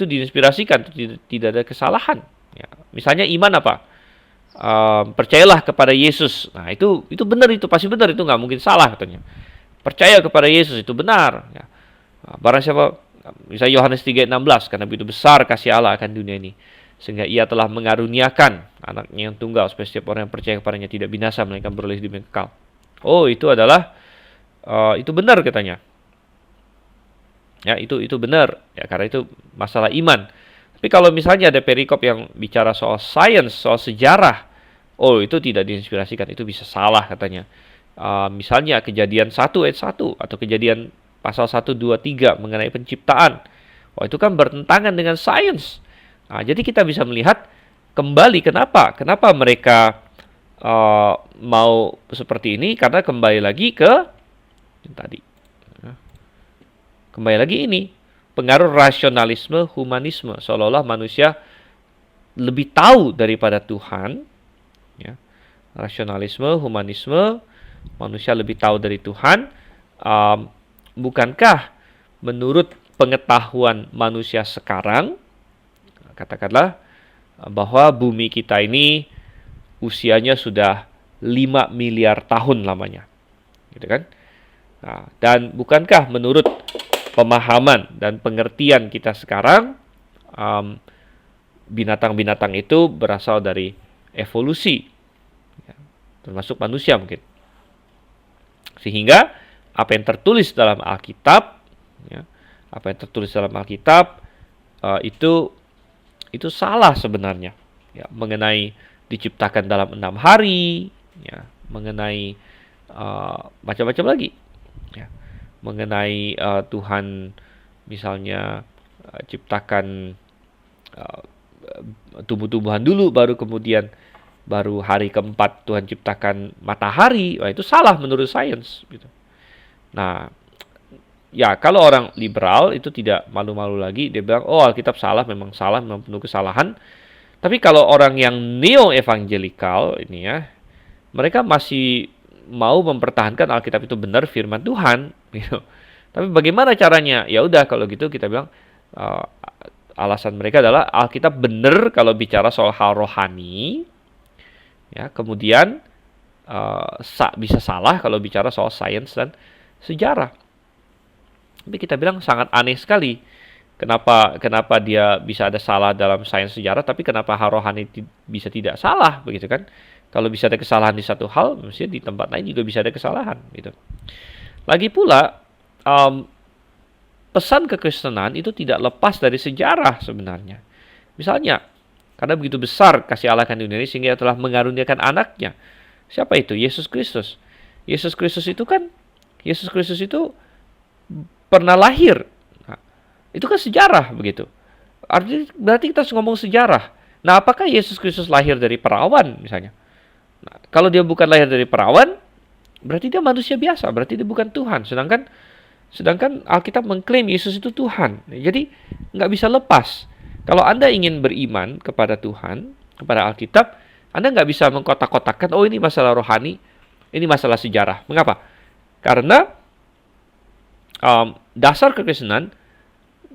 diinspirasikan, tidak ada kesalahan. Ya, misalnya iman apa? Percayalah kepada Yesus. Nah, itu benar, itu pasti benar, itu nggak mungkin salah katanya. Percaya kepada Yesus itu benar. Ya. Barang siapa, misalnya Yohanes 3:16, karena begitu besar kasih Allah akan dunia ini, sehingga ia telah mengaruniakan anaknya yang tunggal, supaya setiap orang yang percaya kepadanya tidak binasa, melainkan beroleh hidup yang kekal. Oh, itu adalah itu benar katanya. Ya, itu benar. Ya, karena itu masalah iman. Tapi kalau misalnya ada perikop yang bicara soal sains, soal sejarah, oh itu tidak diinspirasikan, itu bisa salah katanya. Misalnya Kejadian 1 ayat 1 atau Kejadian pasal 1, 2, 3 mengenai penciptaan. Wah, itu kan bertentangan dengan sains. Nah, jadi kita bisa melihat kembali kenapa mereka mau seperti ini, karena kembali lagi ke tadi. Kembali lagi ini, pengaruh rasionalisme, humanisme, seolah-olah manusia lebih tahu daripada Tuhan, ya. Rasionalisme, humanisme, manusia lebih tahu dari Tuhan. Bukankah menurut pengetahuan manusia sekarang, katakanlah bahwa bumi kita ini usianya sudah 5 miliar tahun lamanya, gitu kan? Nah, dan bukankah menurut pemahaman dan pengertian kita sekarang, binatang-binatang itu berasal dari evolusi, ya, termasuk manusia mungkin. Sehingga apa yang tertulis dalam Alkitab, ya, apa yang tertulis dalam Alkitab itu salah sebenarnya, ya, mengenai diciptakan dalam 6 hari, ya, mengenai macam-macam lagi, ya, mengenai Tuhan misalnya ciptakan tumbuh-tumbuhan dulu, baru hari keempat Tuhan ciptakan matahari. Wah, itu salah menurut sains, gitu. Nah, ya kalau orang liberal itu tidak malu-malu lagi, dia bilang, oh Alkitab salah, memang penuh kesalahan. Tapi kalau orang yang neo-evangelikal ini, ya, mereka masih mau mempertahankan Alkitab itu benar firman Tuhan, gitu. Tapi bagaimana caranya? Ya udah, kalau gitu kita bilang alasan mereka adalah Alkitab benar kalau bicara soal hal rohani, ya. Kemudian bisa salah kalau bicara soal sains dan sejarah. Tapi kita bilang sangat aneh sekali. Kenapa dia bisa ada salah dalam sains sejarah, tapi kenapa hal rohani bisa tidak salah, begitu kan? Kalau bisa ada kesalahan di satu hal, mestinya di tempat lain juga bisa ada kesalahan, gitu. Lagi pula, pesan kekristenan itu tidak lepas dari sejarah sebenarnya. Misalnya, karena begitu besar kasih Allah akan dunia ini sehingga telah mengaruniakan anaknya. Siapa itu? Yesus Kristus. Yesus Kristus itu pernah lahir. Nah, itu kan sejarah, begitu. Artinya berarti kita harus ngomong sejarah. Nah, apakah Yesus Kristus lahir dari perawan misalnya? Nah, kalau dia bukan lahir dari perawan, berarti dia manusia biasa, berarti dia bukan Tuhan. Sedangkan Alkitab mengklaim Yesus itu Tuhan. Jadi nggak bisa lepas. Kalau Anda ingin beriman kepada Tuhan, kepada Alkitab, Anda nggak bisa mengkotak-kotakkan, oh ini masalah rohani, ini masalah sejarah. Mengapa? Karena dasar kekristenan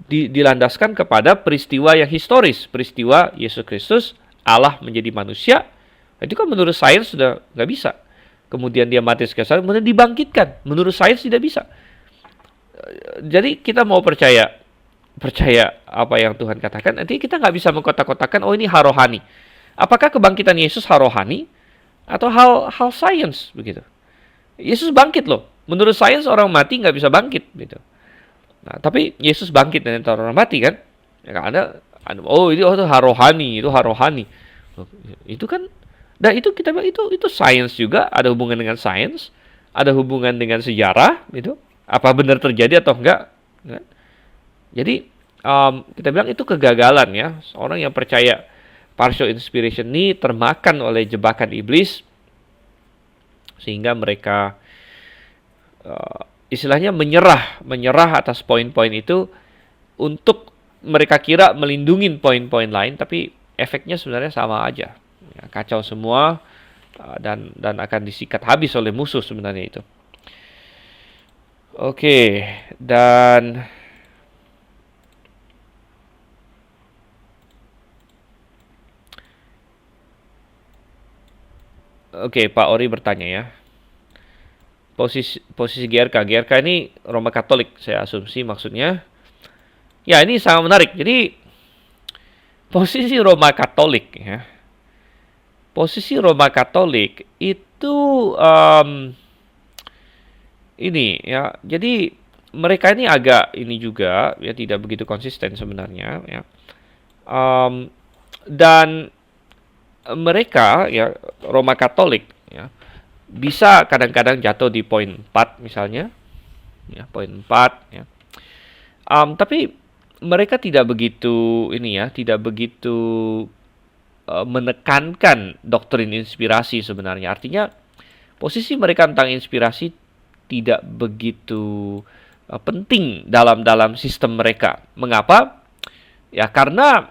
dilandaskan kepada peristiwa yang historis, peristiwa Yesus Kristus, Allah menjadi manusia. Itu kan menurut sains sudah nggak bisa. Kemudian dia mati sekali, kemudian dibangkitkan. Menurut sains tidak bisa. Jadi kita mau percaya apa yang Tuhan katakan, nanti kita nggak bisa mengkotak-kotakkan, oh ini hal rohani. Apakah kebangkitan Yesus hal rohani atau hal sains, begitu? Yesus bangkit loh. Menurut sains orang mati nggak bisa bangkit, gitu. Nah, tapi Yesus bangkit dari antara orang mati kan? Ya kan itu hal rohani, itu hal rohani. Itu kan, dan itu kita bilang itu sains juga, ada hubungan dengan sains, ada hubungan dengan sejarah, gitu. Apa benar terjadi atau enggak? Kan? Jadi kita bilang itu kegagalan, ya. Orang yang percaya partial inspiration ini termakan oleh jebakan iblis, sehingga mereka istilahnya menyerah atas poin-poin itu untuk mereka kira melindungi poin-poin lain, tapi efeknya sebenarnya sama aja, ya, kacau semua, dan akan disikat habis oleh musuh sebenarnya itu. Oke, dan Pak Ori bertanya, ya. Posisi GRK ini Roma Katolik, saya asumsi maksudnya. Ya, ini sangat menarik. Jadi posisi Roma Katolik, ya. Posisi Roma Katolik itu ini, ya. Jadi mereka ini agak ini juga, ya, tidak begitu konsisten sebenarnya, ya. Dan mereka, ya, Roma Katolik, ya, bisa kadang-kadang jatuh di poin 4 misalnya, ya, poin 4 ya. Tapi mereka tidak begitu tidak begitu menekankan doktrin inspirasi sebenarnya. Artinya posisi mereka tentang inspirasi tidak begitu penting dalam sistem mereka. Mengapa? Ya karena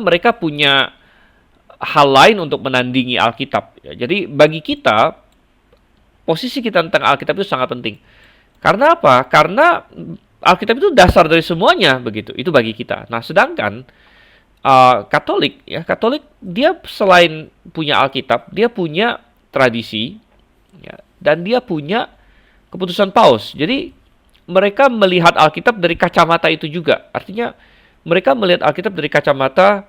mereka punya hal lain untuk menandingi Alkitab. Ya, jadi bagi kita, posisi kita tentang Alkitab itu sangat penting. Karena apa? Karena Alkitab itu dasar dari semuanya, begitu. Itu bagi kita. Nah, sedangkan Katolik dia selain punya Alkitab, dia punya tradisi, ya, dan dia punya keputusan Paus. Jadi mereka melihat Alkitab dari kacamata itu juga. Artinya mereka melihat Alkitab dari kacamata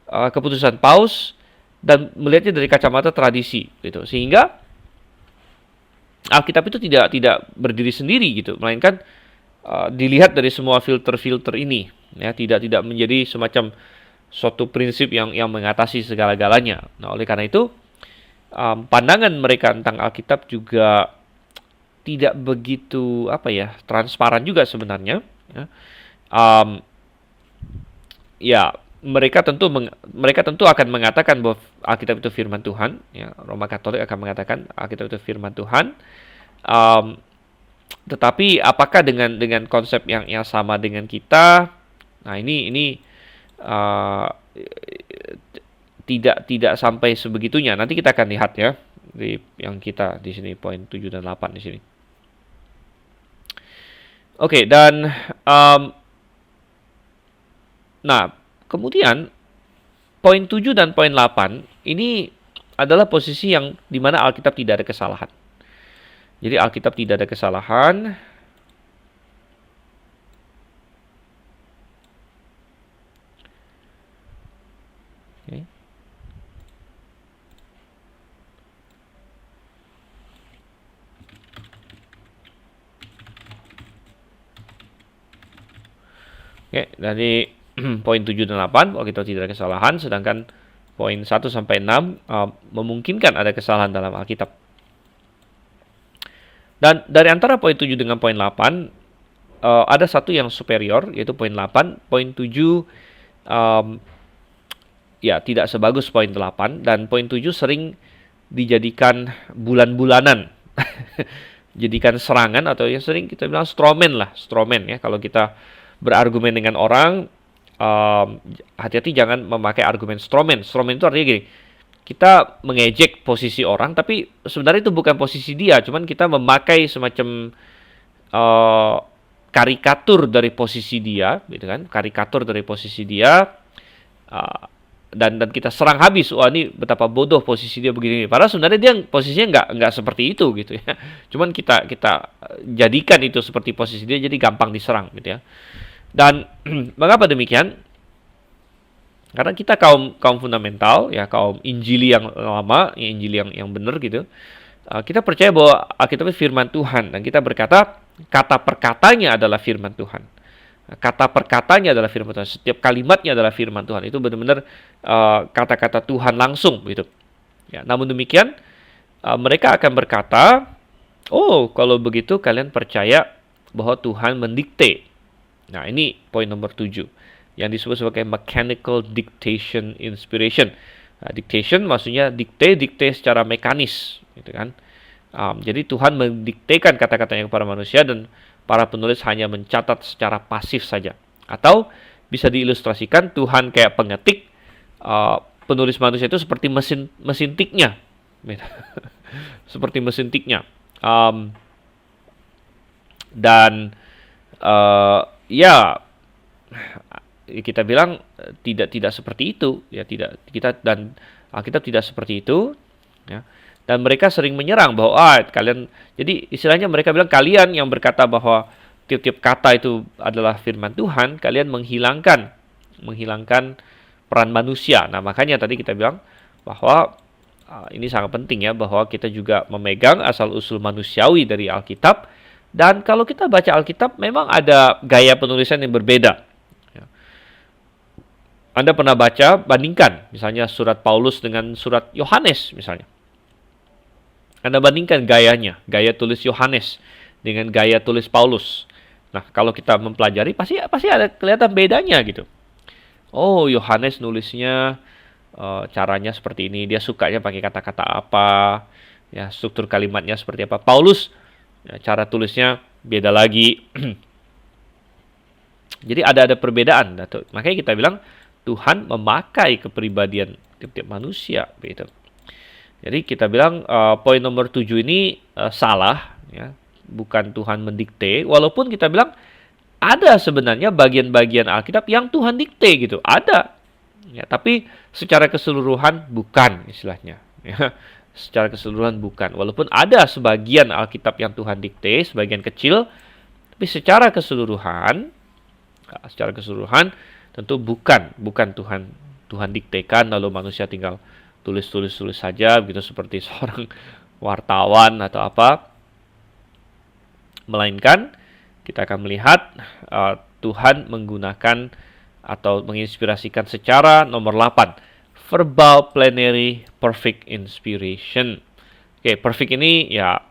keputusan Paus dan melihatnya dari kacamata tradisi, gitu. Sehingga Alkitab itu tidak berdiri sendiri, gitu, melainkan dilihat dari semua filter-filter ini, ya, tidak menjadi semacam suatu prinsip yang mengatasi segala-galanya. Nah, oleh karena itu pandangan mereka tentang Alkitab juga tidak begitu transparan juga sebenarnya. Ya. Ya, mereka tentu akan mengatakan bahwa Alkitab itu firman Tuhan. Ya, Roma Katolik akan mengatakan Alkitab itu firman Tuhan. Tetapi apakah dengan konsep yang sama dengan kita? Nah, ini tidak sampai sebegitunya. Nanti kita akan lihat ya di yang kita di sini poin 7 dan 8 di sini. Oke, dan nah, kemudian poin 7 dan poin 8 ini adalah posisi yang dimana Alkitab tidak ada kesalahan. Jadi Alkitab tidak ada kesalahan. Okay. Oke, dari poin 7 dan 8 Alkitab tidak ada kesalahan, sedangkan poin 1 sampai 6 memungkinkan ada kesalahan dalam Alkitab. Dan dari antara poin 7 dengan poin 8 ada satu yang superior, yaitu poin 8. Poin 7 ya tidak sebagus poin 8, dan poin 7 sering dijadikan bulan-bulanan. Jadikan serangan, atau yang sering kita bilang strawman ya. Kalau kita berargumen dengan orang, hati-hati jangan memakai argumen strawman. Strawman itu artinya gini, kita mengejek posisi orang, tapi sebenarnya itu bukan posisi dia, cuman kita memakai semacam karikatur dari posisi dia, gitu kan? Karikatur dari posisi dia, dan kita serang habis. Wah, ini betapa bodoh posisi dia begini. Padahal sebenarnya dia posisinya nggak seperti itu, gitu ya. Cuman kita jadikan itu seperti posisi dia, jadi gampang diserang, gitu ya. Dan mengapa demikian? Karena kita kaum fundamental, ya, kaum Injili yang lama, ya, Injili yang benar, gitu. Kita percaya bahwa Alkitab itu firman Tuhan, dan kita berkata kata perkatanya adalah firman Tuhan. Kata perkatanya adalah firman Tuhan. Setiap kalimatnya adalah firman Tuhan. Itu benar-benar kata-kata Tuhan langsung, gitu. Ya, namun demikian mereka akan berkata, oh, kalau begitu kalian percaya bahwa Tuhan mendikte. Nah, ini poin nomor 7 yang disebut sebagai mechanical dictation inspiration. Nah, dictation maksudnya dikte secara mekanis, gitu kan. Jadi Tuhan mendiktekan kata-katanya kepada manusia, dan para penulis hanya mencatat secara pasif saja. Atau bisa diilustrasikan Tuhan kayak pengetik, penulis manusia itu seperti mesin tiknya, seperti mesin tiknya. Dan ya, kita bilang tidak seperti itu, ya, tidak, kita dan Alkitab tidak seperti itu, ya. Dan mereka sering menyerang bahwa kalian, jadi istilahnya mereka bilang, kalian yang berkata bahwa tiap-tiap kata itu adalah firman Tuhan, kalian menghilangkan peran manusia. Nah, makanya tadi kita bilang bahwa ini sangat penting, ya, bahwa kita juga memegang asal-usul manusiawi dari Alkitab. Dan kalau kita baca Alkitab, memang ada gaya penulisan yang berbeda. Anda pernah baca, bandingkan misalnya surat Paulus dengan surat Yohanes misalnya. Anda bandingkan gayanya, gaya tulis Yohanes dengan gaya tulis Paulus. Nah, kalau kita mempelajari pasti ada kelihatan bedanya gitu. Oh, Yohanes nulisnya caranya seperti ini, dia sukanya pakai kata-kata apa, ya struktur kalimatnya seperti apa. Paulus ya, cara tulisnya beda lagi. Jadi ada perbedaan. Makanya kita bilang Tuhan memakai kepribadian tiap-tiap manusia, begitu. Jadi kita bilang poin nomor 7 ini salah, ya. Bukan Tuhan mendikte, walaupun kita bilang ada sebenarnya bagian-bagian Alkitab yang Tuhan dikte gitu, ada. Ya, tapi secara keseluruhan bukan istilahnya. Ya, secara keseluruhan bukan. Walaupun ada sebagian Alkitab yang Tuhan dikte, sebagian kecil, tapi secara keseluruhan tentu bukan Tuhan diktekan lalu manusia tinggal tulis saja gitu seperti seorang wartawan atau apa. Melainkan kita akan melihat Tuhan menggunakan atau menginspirasikan secara nomor 8, verbal plenary perfect inspiration. Oke, perfect ini ya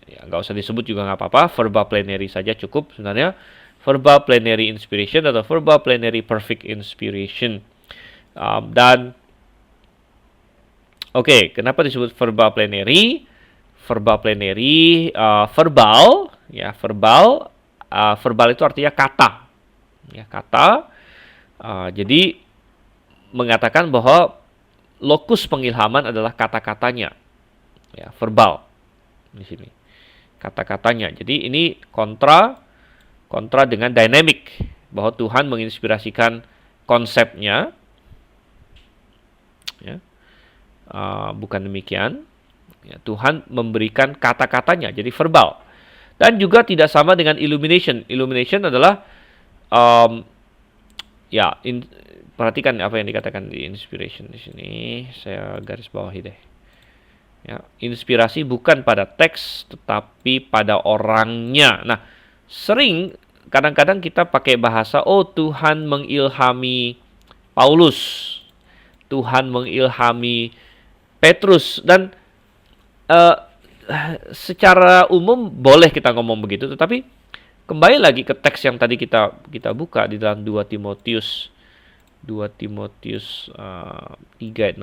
nggak usah disebut juga nggak apa-apa, verbal plenary saja cukup sebenarnya. Verbal plenary inspiration atau verbal plenary perfect inspiration. Dan oke, kenapa disebut verbal plenary? Verbal plenary, verbal itu artinya kata, ya kata. Jadi mengatakan bahwa lokus pengilhaman adalah kata-katanya, ya verbal di sini, kata-katanya. Jadi ini kontra dengan dynamic, bahwa Tuhan menginspirasikan konsepnya, ya. Bukan demikian. Ya, Tuhan memberikan kata-katanya, jadi verbal. Dan juga tidak sama dengan illumination. Illumination adalah perhatikan apa yang dikatakan di inspiration di sini. Saya garis bawahi deh. Ya, inspirasi bukan pada teks tetapi pada orangnya. Nah, kadang-kadang kita pakai bahasa Tuhan mengilhami Paulus. Tuhan mengilhami Petrus, dan secara umum boleh kita ngomong begitu, tetapi kembali lagi ke teks yang tadi kita buka di dalam 2 Timotius 3:16.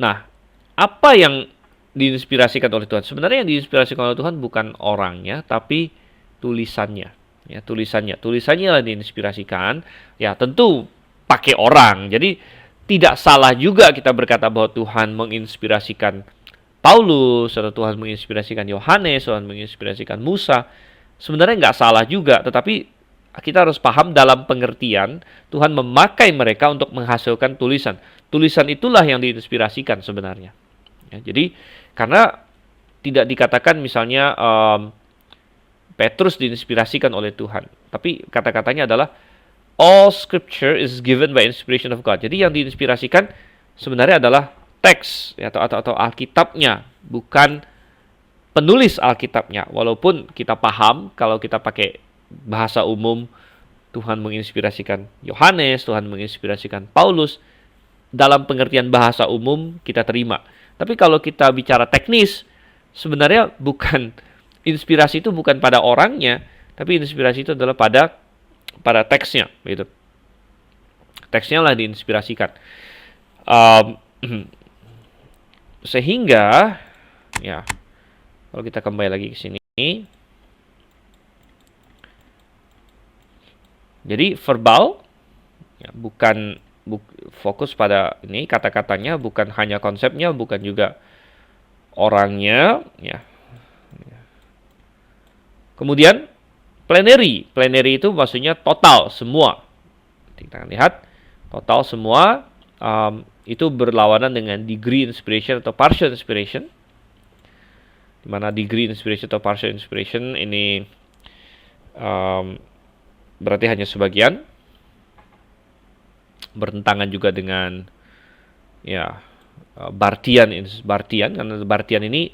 Nah, apa yang diinspirasikan oleh Tuhan? Sebenarnya yang diinspirasikan oleh Tuhan bukan orangnya, tapi tulisannya. Ya, tulisannya lah diinspirasikan. Ya, tentu pakai orang. Jadi tidak salah juga kita berkata bahwa Tuhan menginspirasikan Paulus, atau Tuhan menginspirasikan Yohanes, Tuhan menginspirasikan Musa. Sebenarnya nggak salah juga, tetapi kita harus paham dalam pengertian Tuhan memakai mereka untuk menghasilkan tulisan. Tulisan itulah yang diinspirasikan sebenarnya. Ya, jadi karena tidak dikatakan misalnya Petrus diinspirasikan oleh Tuhan, tapi kata-katanya adalah all scripture is given by inspiration of God. Jadi yang diinspirasikan sebenarnya adalah teks, ya, atau Alkitabnya, bukan penulis Alkitabnya. Walaupun kita paham kalau kita pakai bahasa umum Tuhan menginspirasikan Yohanes, Tuhan menginspirasikan Paulus, dalam pengertian bahasa umum kita terima. Tapi kalau kita bicara teknis, sebenarnya inspirasi itu bukan pada orangnya, tapi inspirasi itu adalah pada teksnya, gitu. Teksnya lah diinspirasikan. Sehingga, ya, kalau kita kembali lagi ke sini, jadi verbal, ya, bukan fokus pada ini kata-katanya, bukan hanya konsepnya, bukan juga orangnya, ya. Kemudian plenary itu maksudnya total semua. Kita lihat total semua, itu berlawanan dengan degree inspiration atau partial inspiration. Di mana degree inspiration atau partial inspiration ini berarti hanya sebagian, bertentangan juga dengan Bartian, karena Bartian ini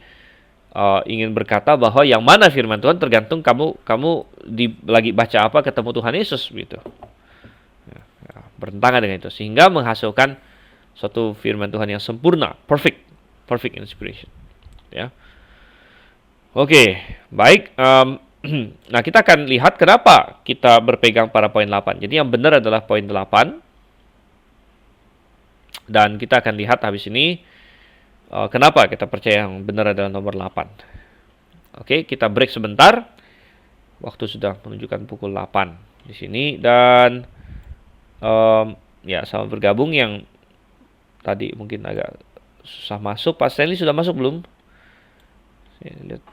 ingin berkata bahwa yang mana firman Tuhan tergantung kamu lagi baca apa ketemu Tuhan Yesus gitu. Bertentangan dengan itu, sehingga menghasilkan suatu firman Tuhan yang sempurna, perfect inspiration, ya. Oke, baik. Nah, kita akan lihat kenapa kita berpegang pada poin 8. Jadi yang benar adalah poin 8. Dan kita akan lihat habis ini kenapa kita percaya yang benar adalah nomor 8. Oke, kita break sebentar. Waktu sudah menunjukkan pukul 8 di sini. Dan ya, selamat bergabung yang tadi mungkin agak susah masuk. Pak Stanley sudah masuk belum? Saya lihat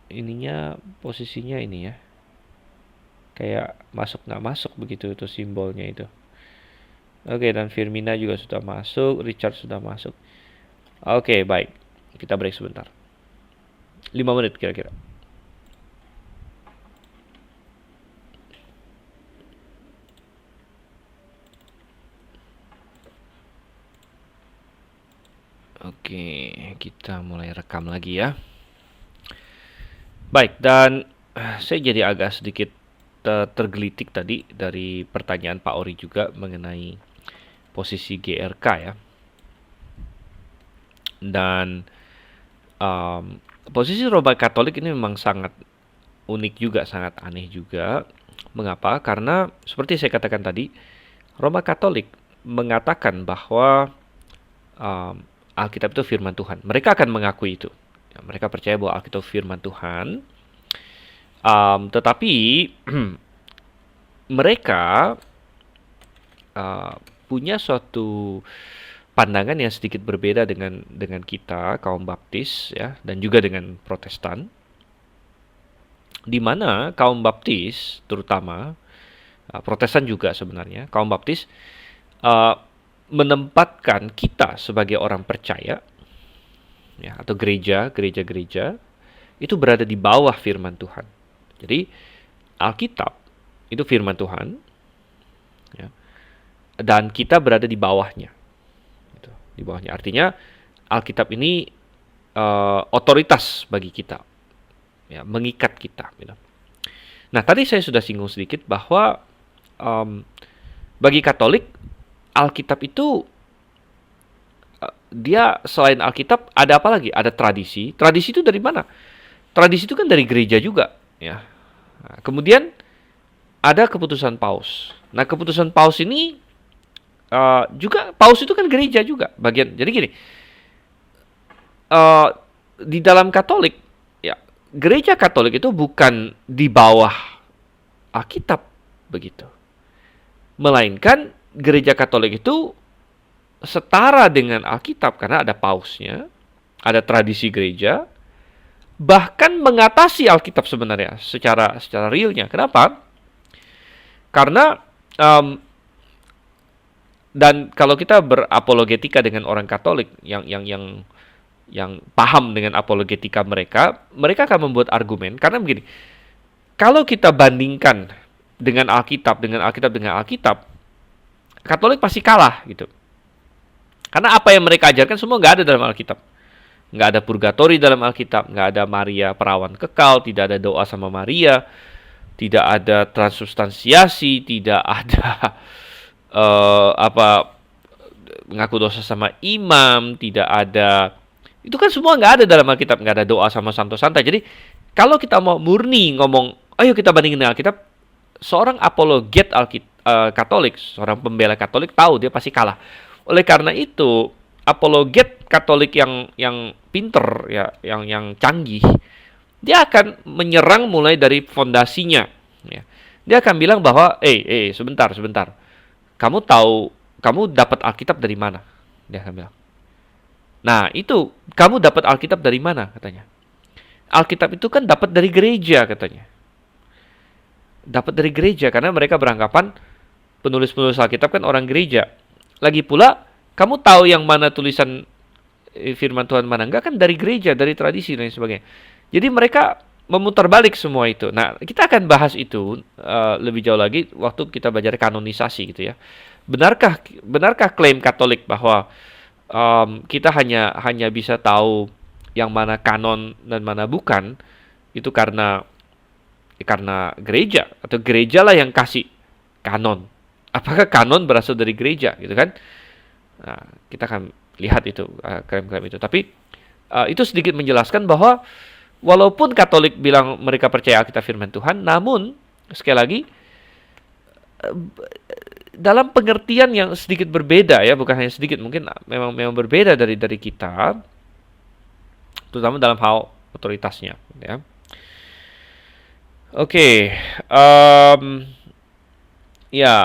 ininya, posisinya ini ya, kayak masuk nggak masuk begitu itu simbolnya itu. Oke, dan Firmina juga sudah masuk, Richard sudah masuk. Oke, baik, kita break sebentar, 5 menit kira-kira. Oke, kita mulai rekam lagi ya. Baik, dan saya jadi agak sedikit tergelitik tadi dari pertanyaan Pak Ori juga mengenai posisi GRK ya. Dan posisi Roma Katolik ini memang sangat unik juga, sangat aneh juga. Mengapa? Karena seperti saya katakan tadi, Roma Katolik mengatakan bahwa Alkitab itu firman Tuhan. Mereka akan mengakui itu. Ya, mereka percaya bahwa Alkitab firman Tuhan. Tetapi mereka punya suatu pandangan yang sedikit berbeda dengan kita kaum Baptis ya, dan juga dengan Protestan, di mana kaum Baptis terutama Protestan juga sebenarnya, kaum Baptis menempatkan kita sebagai orang percaya ya, atau gereja itu berada di bawah firman Tuhan. Jadi Alkitab itu firman Tuhan ya, dan kita berada di bawahnya gitu, di bawahnya. Artinya Alkitab ini otoritas bagi kita ya, mengikat kita gitu. Nah, tadi saya sudah singgung sedikit bahwa bagi Katolik Alkitab itu dia selain Alkitab ada apa lagi? Ada tradisi. Tradisi itu dari mana? Tradisi itu kan dari gereja juga, ya. Nah, kemudian ada keputusan Paus. Nah, keputusan Paus ini juga Paus itu kan gereja juga bagian. Jadi gini, di dalam Katolik, ya, gereja Katolik itu bukan di bawah Alkitab begitu, melainkan gereja Katolik itu setara dengan Alkitab karena ada pausnya, ada tradisi gereja, bahkan mengatasi Alkitab sebenarnya secara realnya. Kenapa? Karena dan kalau kita berapologetika dengan orang Katolik yang paham dengan apologetika mereka akan membuat argumen karena begini. Kalau kita bandingkan dengan Alkitab, Katolik pasti kalah gitu. Karena apa yang mereka ajarkan semua nggak ada dalam Alkitab. Nggak ada purgatori dalam Alkitab, nggak ada Maria perawan kekal, tidak ada doa sama Maria, tidak ada transubstansiasi, tidak ada mengaku dosa sama imam, tidak ada. Itu kan semua nggak ada dalam Alkitab, nggak ada doa sama Santo Santa. Jadi kalau kita mau murni ngomong, ayo kita bandingin dengan Alkitab, seorang apologet Katolik, seorang pembela Katolik tahu dia pasti kalah. Oleh karena itu, apologet Katolik yang pinter ya, yang canggih, dia akan menyerang mulai dari fondasinya. Ya. Dia akan bilang bahwa, sebentar, kamu dapat Alkitab dari mana? Dia akan bilang. Nah, itu kamu dapat Alkitab dari mana katanya? Alkitab itu kan dapat dari gereja katanya. Dapat dari gereja karena mereka beranggapan penulis-penulis Alkitab kan orang gereja. Lagi pula, kamu tahu yang mana tulisan firman Tuhan mana enggak kan dari gereja, dari tradisi dan sebagainya. Jadi mereka memutar balik semua itu. Nah, kita akan bahas itu lebih jauh lagi waktu kita belajar kanonisasi gitu ya. Benarkah klaim Katolik bahwa kita hanya bisa tahu yang mana kanon dan mana bukan itu karena gereja atau gerejalah yang kasih kanon? Apakah kanon berasal dari gereja gitu kan? Nah, kita akan lihat itu klaim-klaim itu. Tapi itu sedikit menjelaskan bahwa walaupun Katolik bilang mereka percaya Alkitab firman Tuhan, namun sekali lagi dalam pengertian yang sedikit berbeda ya, bukan hanya sedikit, mungkin memang berbeda dari kita, terutama dalam hal otoritasnya ya. Oke, ya,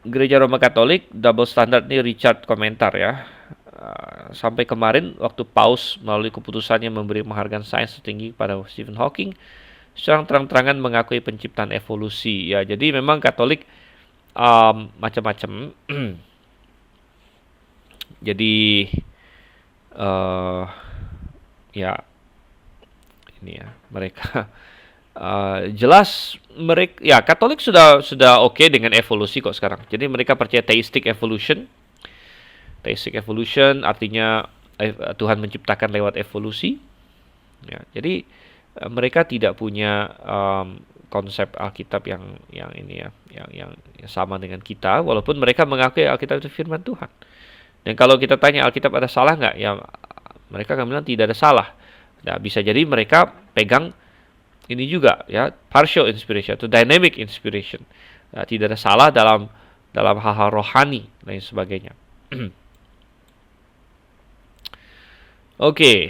Gereja Roma Katolik double standard ini Richard komentar ya. Sampai kemarin waktu Paus melalui keputusannya memberi penghargaan sains tertinggi kepada Stephen Hawking, secara terang-terangan mengakui penciptaan evolusi ya. Jadi memang Katolik macam-macam. Jadi ya ini ya, mereka jelas mereka ya Katolik sudah oke dengan evolusi kok sekarang. Jadi mereka percaya theistic evolution. Theistic evolution artinya Tuhan menciptakan lewat evolusi. Ya, jadi mereka tidak punya konsep Alkitab yang ini ya, yang sama dengan kita, walaupun mereka mengakui Alkitab itu firman Tuhan. Dan kalau kita tanya Alkitab ada salah nggak? Ya mereka akan bilang tidak ada salah. Nah, bisa jadi mereka pegang ini juga ya, partial inspiration atau dynamic inspiration. Nah, tidak ada salah dalam hal-hal rohani dan sebagainya. Oke,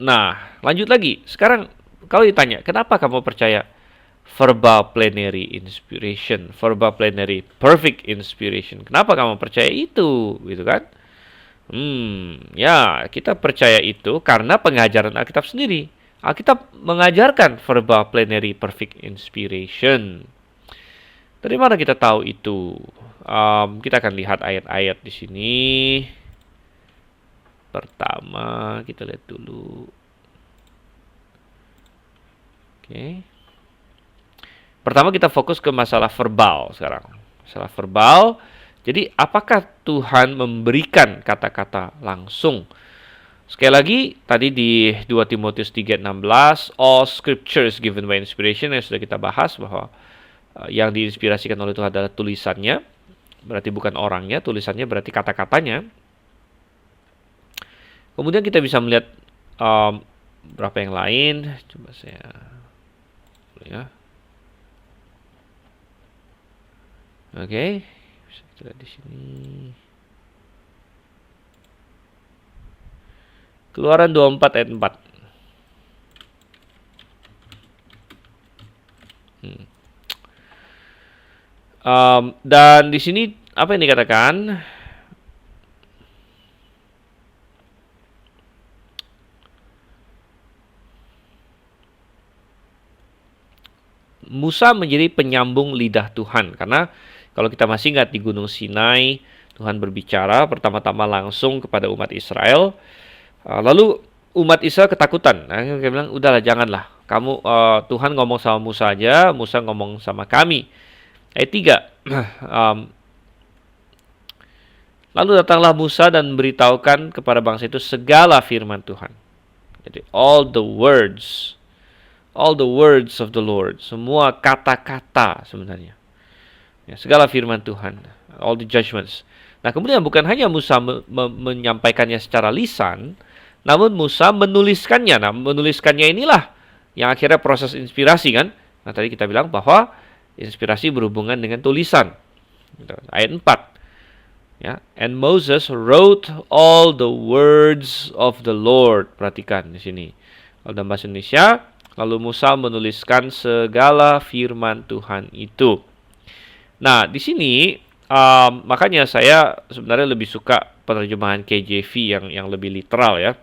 nah lanjut lagi. Sekarang kalau ditanya, kenapa kamu percaya verbal plenary inspiration, verbal plenary perfect inspiration? Kenapa kamu percaya itu, gitu kan? Ya kita percaya itu karena pengajaran Alkitab sendiri. Alkitab mengajarkan verbal plenary perfect inspiration. Dari mana kita tahu itu? Kita akan lihat ayat-ayat di sini. Pertama, kita lihat dulu. Oke. Pertama kita fokus ke masalah verbal sekarang. Masalah verbal. Jadi, apakah Tuhan memberikan kata-kata langsung? Sekali lagi, tadi di 2 Timotius 3:16, all scripture is given by inspiration, yang sudah kita bahas bahwa yang diinspirasikan oleh Tuhan adalah tulisannya, berarti bukan orangnya, tulisannya berarti kata-katanya. Kemudian kita bisa melihat berapa yang lain. Coba saya ya. Oke, bisa kita lihat di sini. Keluaran 24 ayat 4. Dan di sini apa yang dikatakan? Musa menjadi penyambung lidah Tuhan, karena kalau kita masih ingat di Gunung Sinai, Tuhan berbicara pertama-tama langsung kepada umat Israel. Lalu umat Israel ketakutan. Nah, dia bilang, udahlah janganlah. Kamu Tuhan ngomong sama Musa aja, Musa ngomong sama kami. Ayat 3. Lalu datanglah Musa dan memberitahukan kepada bangsa itu segala firman Tuhan. Jadi all the words of the Lord, semua kata-kata sebenarnya. Ya, segala firman Tuhan, all the judgments. Nah, kemudian bukan hanya Musa menyampaikannya secara lisan, namun Musa menuliskannya. Nah, menuliskannya inilah yang akhirnya proses inspirasi kan. Nah, tadi kita bilang bahwa inspirasi berhubungan dengan tulisan. Ayat 4. Ya, and Moses wrote all the words of the Lord. Perhatikan di sini. Kalau dalam bahasa Indonesia, lalu Musa menuliskan segala firman Tuhan itu. Nah, di sini makanya saya sebenarnya lebih suka penerjemahan KJV yang lebih literal ya.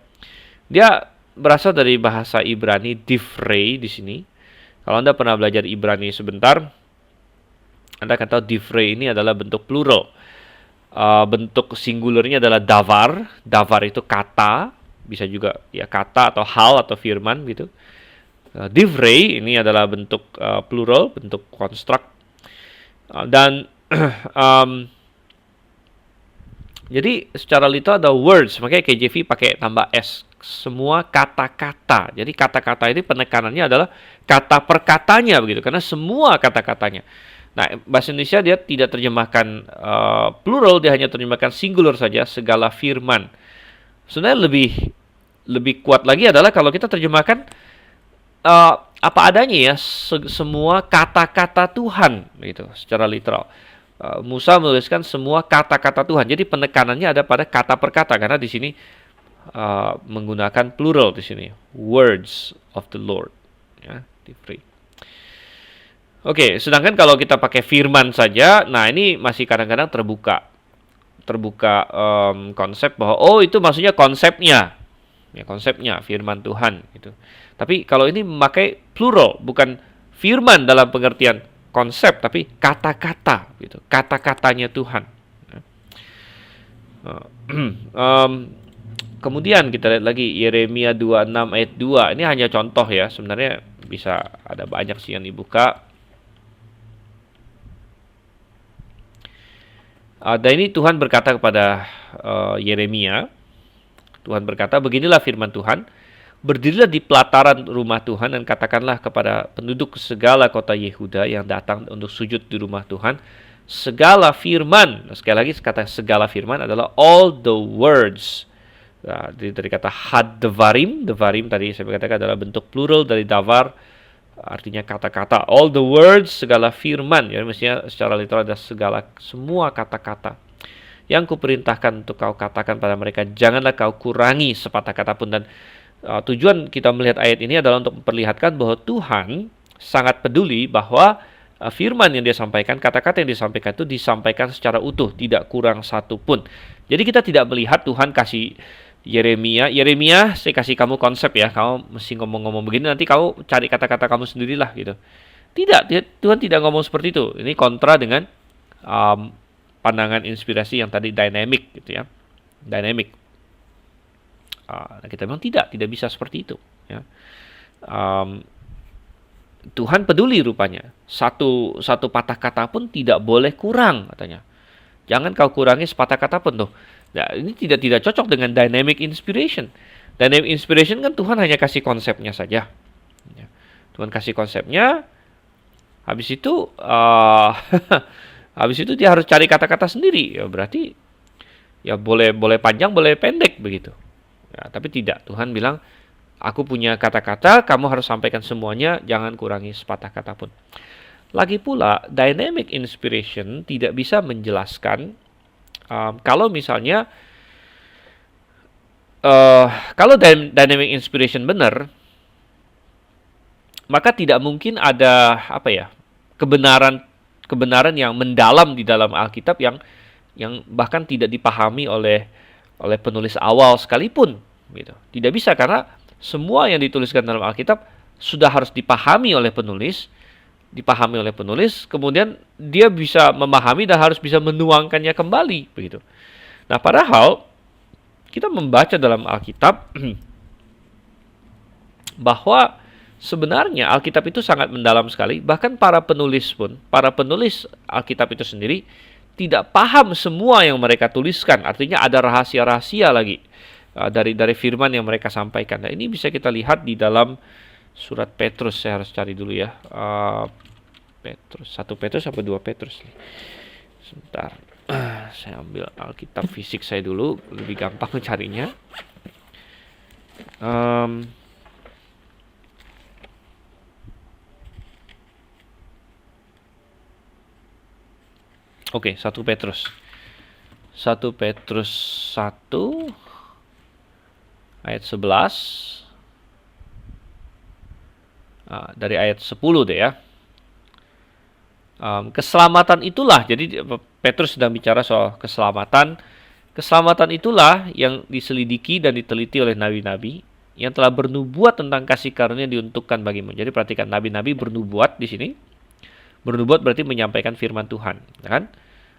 Dia berasal dari bahasa Ibrani divrei di sini. Kalau Anda pernah belajar Ibrani sebentar, Anda akan tahu divrei ini adalah bentuk plural. Bentuk singularnya adalah davar. Davar itu kata, bisa juga ya kata atau hal atau firman gitu. Divrei ini adalah bentuk plural, bentuk konstruk. Dan jadi secara literal ada words, makanya KJV pakai tambah S. Semua kata-kata. Jadi kata-kata ini penekanannya adalah kata per katanya begitu, karena semua kata-katanya. Nah, bahasa Indonesia dia tidak terjemahkan plural, dia hanya terjemahkan singular saja, segala firman. Sebenarnya lebih kuat lagi adalah kalau kita terjemahkan apa adanya ya, semua kata-kata Tuhan gitu, secara literal. Musa menuliskan semua kata-kata Tuhan. Jadi penekanannya ada pada kata per kata karena di sini menggunakan plural di sini, words of the Lord, ya, di free. Oke, sedangkan kalau kita pakai firman saja, nah ini masih kadang-kadang terbuka konsep bahwa itu maksudnya konsepnya, ya konsepnya firman Tuhan gitu. Tapi kalau ini memakai plural, bukan firman dalam pengertian konsep, tapi kata-kata gitu, kata-katanya Tuhan. Kemudian kita lihat lagi Yeremia 26 ayat 2. Ini hanya contoh ya, sebenarnya bisa ada banyak sih yang dibuka. Dan ini Tuhan berkata kepada Yeremia, Tuhan berkata, beginilah firman Tuhan, berdirilah di pelataran rumah Tuhan dan katakanlah kepada penduduk segala kota Yehuda yang datang untuk sujud di rumah Tuhan, segala firman, sekali lagi kata segala firman adalah all the words. Nah, dari kata had-devarim, devarim tadi saya katakan adalah bentuk plural dari davar, artinya kata-kata. All the words, segala firman. Ya, mestinya secara literal ada semua kata-kata yang kuperintahkan untuk kau katakan pada mereka. Janganlah kau kurangi sepatah kata pun. Dan tujuan kita melihat ayat ini adalah untuk memperlihatkan bahwa Tuhan sangat peduli bahwa firman yang dia sampaikan, kata-kata yang disampaikan itu disampaikan secara utuh, tidak kurang satu pun. Jadi kita tidak melihat Tuhan kasih Yeremia, saya kasih kamu konsep ya, kamu mesti ngomong-ngomong begini, nanti kamu cari kata-kata kamu sendirilah gitu. Tidak, Tuhan tidak ngomong seperti itu. Ini kontra dengan pandangan inspirasi yang tadi dynamic gitu ya, dynamic. Kita memang tidak bisa seperti itu. Ya. Tuhan peduli rupanya. Satu patah kata pun tidak boleh kurang katanya. Jangan kau kurangi sepatah kata pun tuh. Nah, ini tidak cocok dengan dynamic inspiration. Dynamic inspiration kan Tuhan hanya kasih konsepnya saja. Tuhan kasih konsepnya, habis itu habis itu dia harus cari kata-kata sendiri. Ya berarti ya boleh panjang, boleh pendek begitu. Ya, tapi tidak. Tuhan bilang, aku punya kata-kata, kamu harus sampaikan semuanya, jangan kurangi sepatah kata pun. Lagi pula, dynamic inspiration tidak bisa menjelaskan kalau misalnya kalau dynamic inspiration benar, maka tidak mungkin ada kebenaran yang mendalam di dalam Alkitab yang bahkan tidak dipahami oleh penulis awal sekalipun gitu. Tidak bisa, karena semua yang dituliskan dalam Alkitab sudah harus dipahami oleh penulis, kemudian dia bisa memahami dan harus bisa menuangkannya kembali begitu. Nah, padahal kita membaca dalam Alkitab bahwa sebenarnya Alkitab itu sangat mendalam sekali. Bahkan para penulis Alkitab itu sendiri tidak paham semua yang mereka tuliskan. Artinya ada rahasia-rahasia lagi dari firman yang mereka sampaikan. Nah, ini bisa kita lihat di dalam surat Petrus. Saya harus cari dulu ya. Petrus, 1 Petrus apa 2 Petrus? Sebentar. Saya ambil Alkitab fisik saya dulu, lebih gampang mencarinya. Oke, 1 Petrus. 1 Petrus 1 ayat 11. Dari ayat 10 deh ya. Keselamatan itulah, jadi Petrus sedang bicara soal keselamatan. Keselamatan itulah yang diselidiki dan diteliti oleh nabi-nabi yang telah bernubuat tentang kasih karunia diuntukkan bagimu. Jadi perhatikan, nabi-nabi bernubuat di sini. Bernubuat berarti menyampaikan firman Tuhan, kan?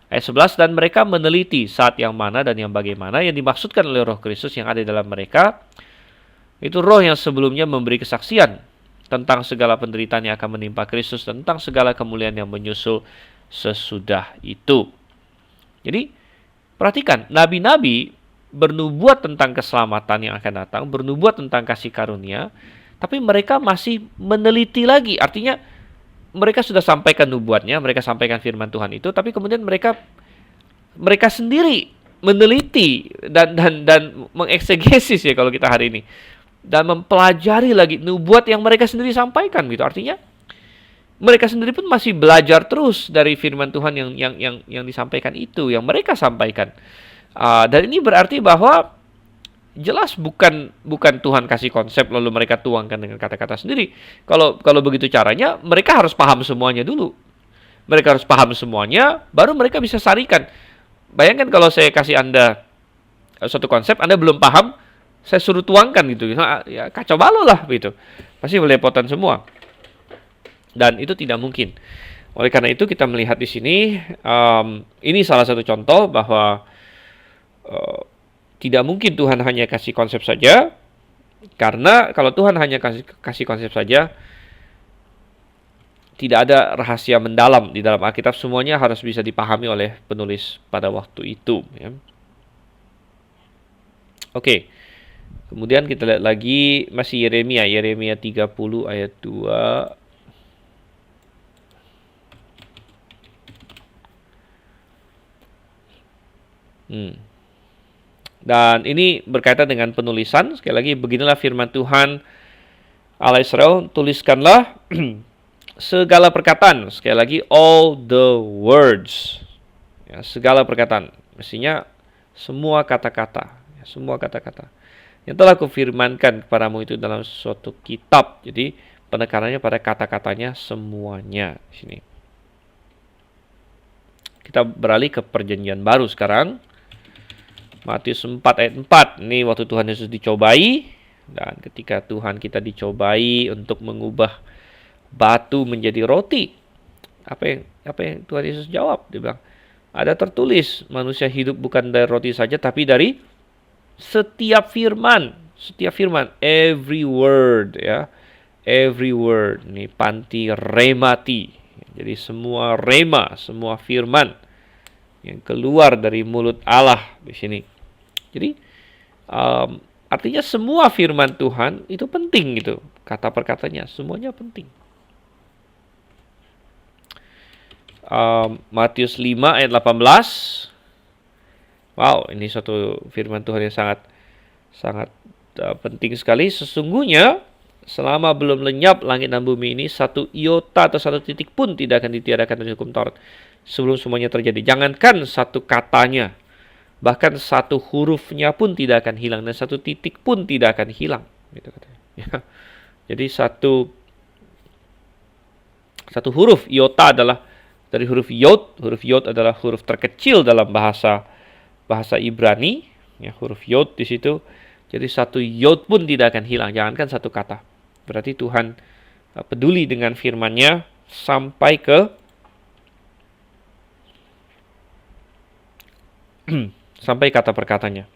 Ayat 11, dan mereka meneliti saat yang mana dan yang bagaimana yang dimaksudkan oleh Roh Kristus yang ada dalam mereka. Itu roh yang sebelumnya memberi kesaksian tentang segala penderitaan yang akan menimpa Kristus, tentang segala kemuliaan yang menyusul sesudah itu. Jadi, perhatikan, nabi-nabi bernubuat tentang keselamatan yang akan datang, bernubuat tentang kasih karunia, tapi mereka masih meneliti lagi. Artinya, mereka sudah sampaikan nubuatnya, mereka sampaikan firman Tuhan itu, tapi kemudian mereka sendiri meneliti dan mengeksegesis ya kalau kita hari ini, dan mempelajari lagi nubuat yang mereka sendiri sampaikan gitu. Artinya mereka sendiri pun masih belajar terus dari firman Tuhan yang disampaikan itu, yang mereka sampaikan. Dan ini berarti bahwa jelas bukan Tuhan kasih konsep lalu mereka tuangkan dengan kata-kata sendiri. Kalau begitu caranya, mereka harus paham semuanya dulu. Mereka harus paham semuanya, baru mereka bisa sarikan. Bayangkan kalau saya kasih Anda suatu konsep, Anda belum paham, saya suruh tuangkan gitu. Ya kacau balau lah gitu. Pasti belepotan semua. Dan itu tidak mungkin. Oleh karena itu kita melihat di sini, ini salah satu contoh bahwa tidak mungkin Tuhan hanya kasih konsep saja. Karena kalau Tuhan hanya kasih konsep saja, tidak ada rahasia mendalam di dalam Alkitab. Semuanya harus bisa dipahami oleh penulis pada waktu itu. Ya. Oke. Kemudian kita lihat lagi masih Yeremia 30 ayat 2. Dan ini berkaitan dengan penulisan. Sekali lagi, beginilah firman Tuhan Allah Israel, tuliskanlah segala perkataan. Sekali lagi, all the words. Ya, segala perkataan. Mestinya semua kata-kata. Ya, semua kata-kata. Yang telah kufirmankan kepadamu itu dalam suatu kitab. Jadi, penekanannya pada kata-katanya semuanya. Di sini. Kita beralih ke perjanjian baru sekarang. Matius 4 ayat 4. Ini waktu Tuhan Yesus dicobai. Dan ketika Tuhan kita dicobai untuk mengubah batu menjadi roti. Apa yang Tuhan Yesus jawab? Dia bilang, ada tertulis, manusia hidup bukan dari roti saja, tapi dari setiap firman. Setiap firman. Every word. Ya. Every word. Ini panti remati. Jadi semua rema, semua firman yang keluar dari mulut Allah di sini. Jadi artinya semua firman Tuhan itu penting gitu. Kata perkatanya semuanya penting. Matius 5 ayat 18. Wow, ini suatu firman Tuhan yang sangat penting sekali. Sesungguhnya selama belum lenyap langit dan bumi ini, satu iota atau satu titik pun tidak akan ditiadakan dari hukum Taurat sebelum semuanya terjadi. Jangankan satu katanya, bahkan satu hurufnya pun tidak akan hilang, dan satu titik pun tidak akan hilang. Gitu katanya. Ya. Jadi satu huruf iota adalah dari huruf yod. Huruf yod adalah huruf terkecil dalam bahasa Ibrani. Ya, huruf yod di situ. Jadi satu yod pun tidak akan hilang. Jangankan satu kata. Berarti Tuhan peduli dengan firman-Nya sampai ke sampai kata perkatanya.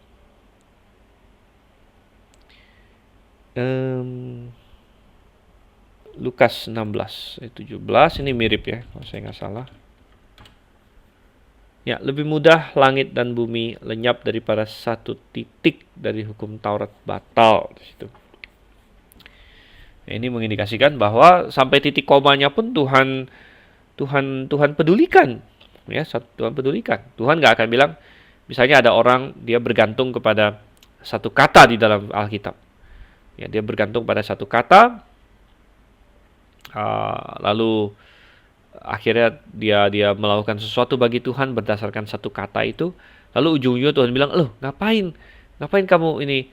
Lukas 16 ayat 17. Ini mirip ya, kalau saya nggak salah. Ya, lebih mudah langit dan bumi lenyap daripada satu titik dari hukum Taurat batal di situ. Ini mengindikasikan bahwa sampai titik komanya pun Tuhan pedulikan. Ya, Tuhan pedulikan. Tuhan nggak akan bilang, misalnya ada orang dia bergantung kepada satu kata di dalam Alkitab. Ya, dia bergantung pada satu kata, lalu akhirnya dia melakukan sesuatu bagi Tuhan berdasarkan satu kata itu. Lalu ujung-ujungnya Tuhan bilang, loh ngapain kamu ini?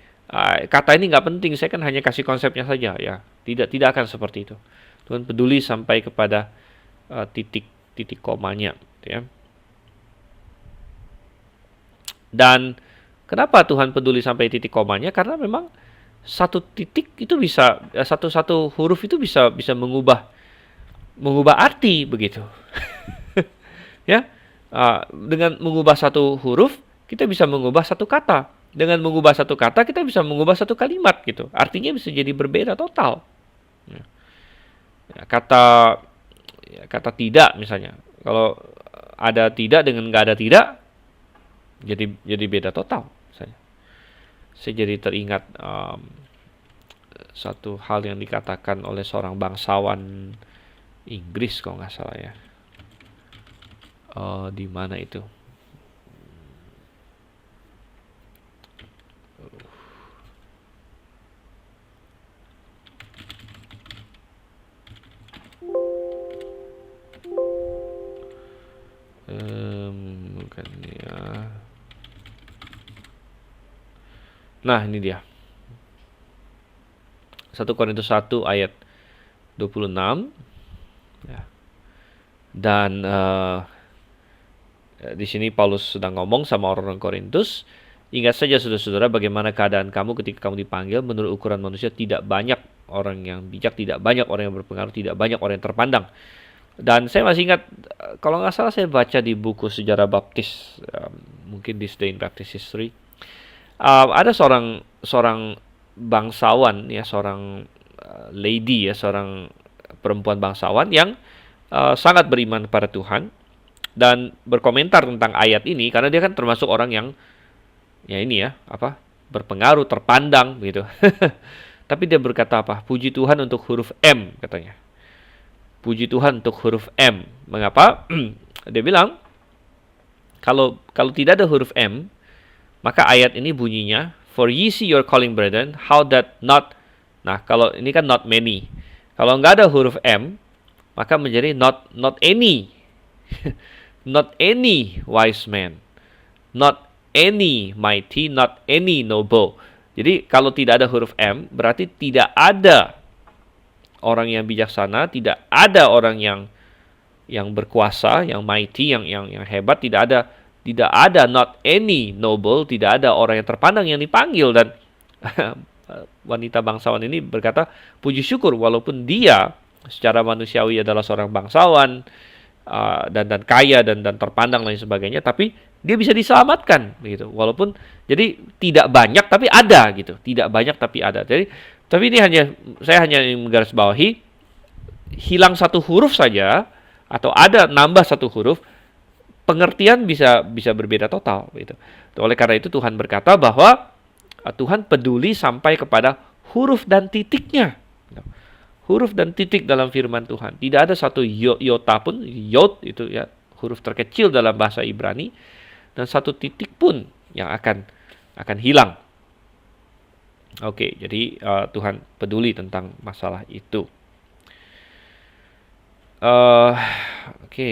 Kata ini nggak penting, saya kan hanya kasih konsepnya saja. Ya, tidak akan seperti itu. Tuhan peduli sampai kepada titik komanya. Ya. Dan kenapa Tuhan peduli sampai titik komanya? Karena memang satu titik itu bisa, satu huruf itu bisa mengubah arti begitu. Ya, dengan mengubah satu huruf kita bisa mengubah satu kata. Dengan mengubah satu kata kita bisa mengubah satu kalimat gitu. Artinya bisa jadi berbeda total. Ya, kata tidak misalnya. Kalau ada tidak dengan nggak ada tidak, jadi beda total. Saya jadi teringat satu hal yang dikatakan oleh seorang bangsawan Inggris kalau nggak salah ya. Di mana itu? Bukan ya. Nah, ini dia. 1 Korintus 1 ayat 26 ya. Dan di sini Paulus sedang ngomong sama orang-orang Korintus. Ingat saja saudara-saudara bagaimana keadaan kamu ketika kamu dipanggil menurut ukuran manusia. Tidak banyak orang yang bijak, tidak banyak orang yang berpengaruh, tidak banyak orang yang terpandang. Dan saya masih ingat, kalau nggak salah saya baca di buku sejarah baptis, mungkin This Day in Baptist History, ada seorang bangsawan ya, seorang lady ya, seorang perempuan bangsawan yang sangat beriman kepada Tuhan dan berkomentar tentang ayat ini karena dia kan termasuk orang yang ya ini ya berpengaruh, terpandang gitu. Tapi dia berkata apa? Puji Tuhan untuk huruf M katanya. Puji Tuhan untuk huruf M. Mengapa? Dia bilang kalau tidak ada huruf M, maka ayat ini bunyinya, for ye see your calling brethren, how that not. Nah, kalau ini kan not many. Kalau nggak ada huruf M, maka menjadi not any. Not any wise man. Not any mighty, not any noble. Jadi kalau tidak ada huruf M, berarti tidak ada orang yang bijaksana, tidak ada orang yang berkuasa, yang mighty, yang hebat, tidak ada not any noble, tidak ada orang yang terpandang yang dipanggil. Dan wanita bangsawan ini berkata, puji syukur walaupun dia secara manusiawi adalah seorang bangsawan dan kaya dan terpandang lain sebagainya, tapi dia bisa diselamatkan gitu. Walaupun jadi tidak banyak tapi ada gitu. Tidak banyak tapi ada. Jadi tapi ini saya hanya menggarisbawahi, hilang satu huruf saja atau ada nambah satu huruf, pengertian bisa berbeda total gitu. Oleh karena itu Tuhan berkata bahwa Tuhan peduli sampai kepada huruf dan titiknya. Huruf dan titik dalam firman Tuhan. Tidak ada satu iota pun, yod itu ya huruf terkecil dalam bahasa Ibrani, dan satu titik pun yang akan hilang. Oke, jadi Tuhan peduli tentang masalah itu. Oke,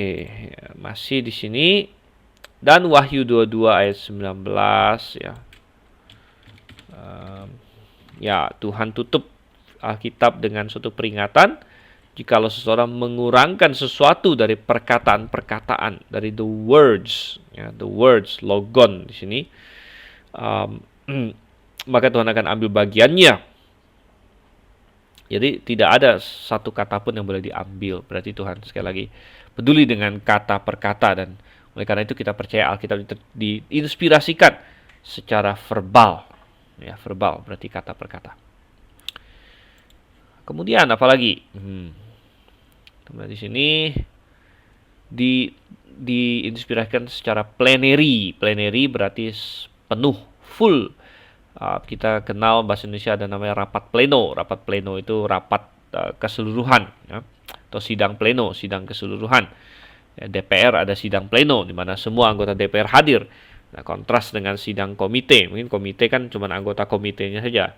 masih di sini. Dan Wahyu 22 ayat 19 ya. Ya, Tuhan tutup Alkitab dengan suatu peringatan. Jikalau seseorang mengurangkan sesuatu dari perkataan-perkataan, dari the words, ya, the words, logon di sini, maka Tuhan akan ambil bagiannya. Jadi tidak ada satu kata pun yang boleh diambil. Berarti Tuhan sekali lagi peduli dengan kata per kata, dan oleh karena itu kita percaya Alkitab diinspirasikan secara verbal. Ya, verbal berarti kata per kata. Kemudian apalagi? Kemudian di sini diinspirasikan secara plenary. Plenary berarti penuh, full. Kita kenal bahasa Indonesia ada namanya rapat pleno. Rapat pleno itu rapat keseluruhan, ya, atau sidang pleno, sidang keseluruhan. Ya, DPR ada sidang pleno di mana semua anggota DPR hadir. Nah, kontras dengan sidang komite. Mungkin komite kan cuma anggota komitenya saja,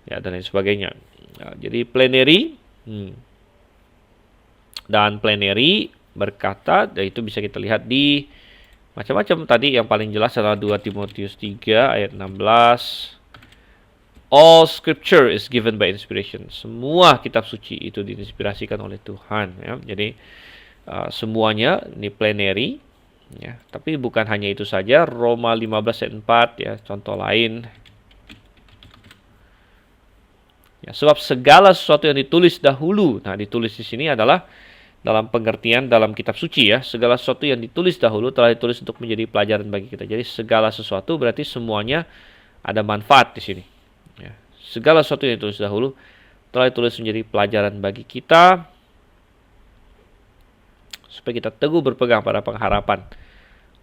ya, dan lain sebagainya. Ya, jadi plenary dan plenary berkata, dan itu bisa kita lihat di macam-macam. Tadi yang paling jelas adalah 2 Timotius 3 ayat 16. All scripture is given by inspiration. Semua kitab suci itu diinspirasikan oleh Tuhan. Ya. Jadi semuanya ini plenary. Ya. Tapi bukan hanya itu saja. Roma 15 ayat 4 ya, contoh lain. Ya, sebab segala sesuatu yang ditulis dahulu. Nah, ditulis di sini adalah dalam pengertian dalam kitab suci ya. Segala sesuatu yang ditulis dahulu telah ditulis untuk menjadi pelajaran bagi kita. Jadi segala sesuatu berarti semuanya ada manfaat di sini. Ya, segala sesuatu yang ditulis dahulu telah ditulis menjadi pelajaran bagi kita supaya kita teguh berpegang pada pengharapan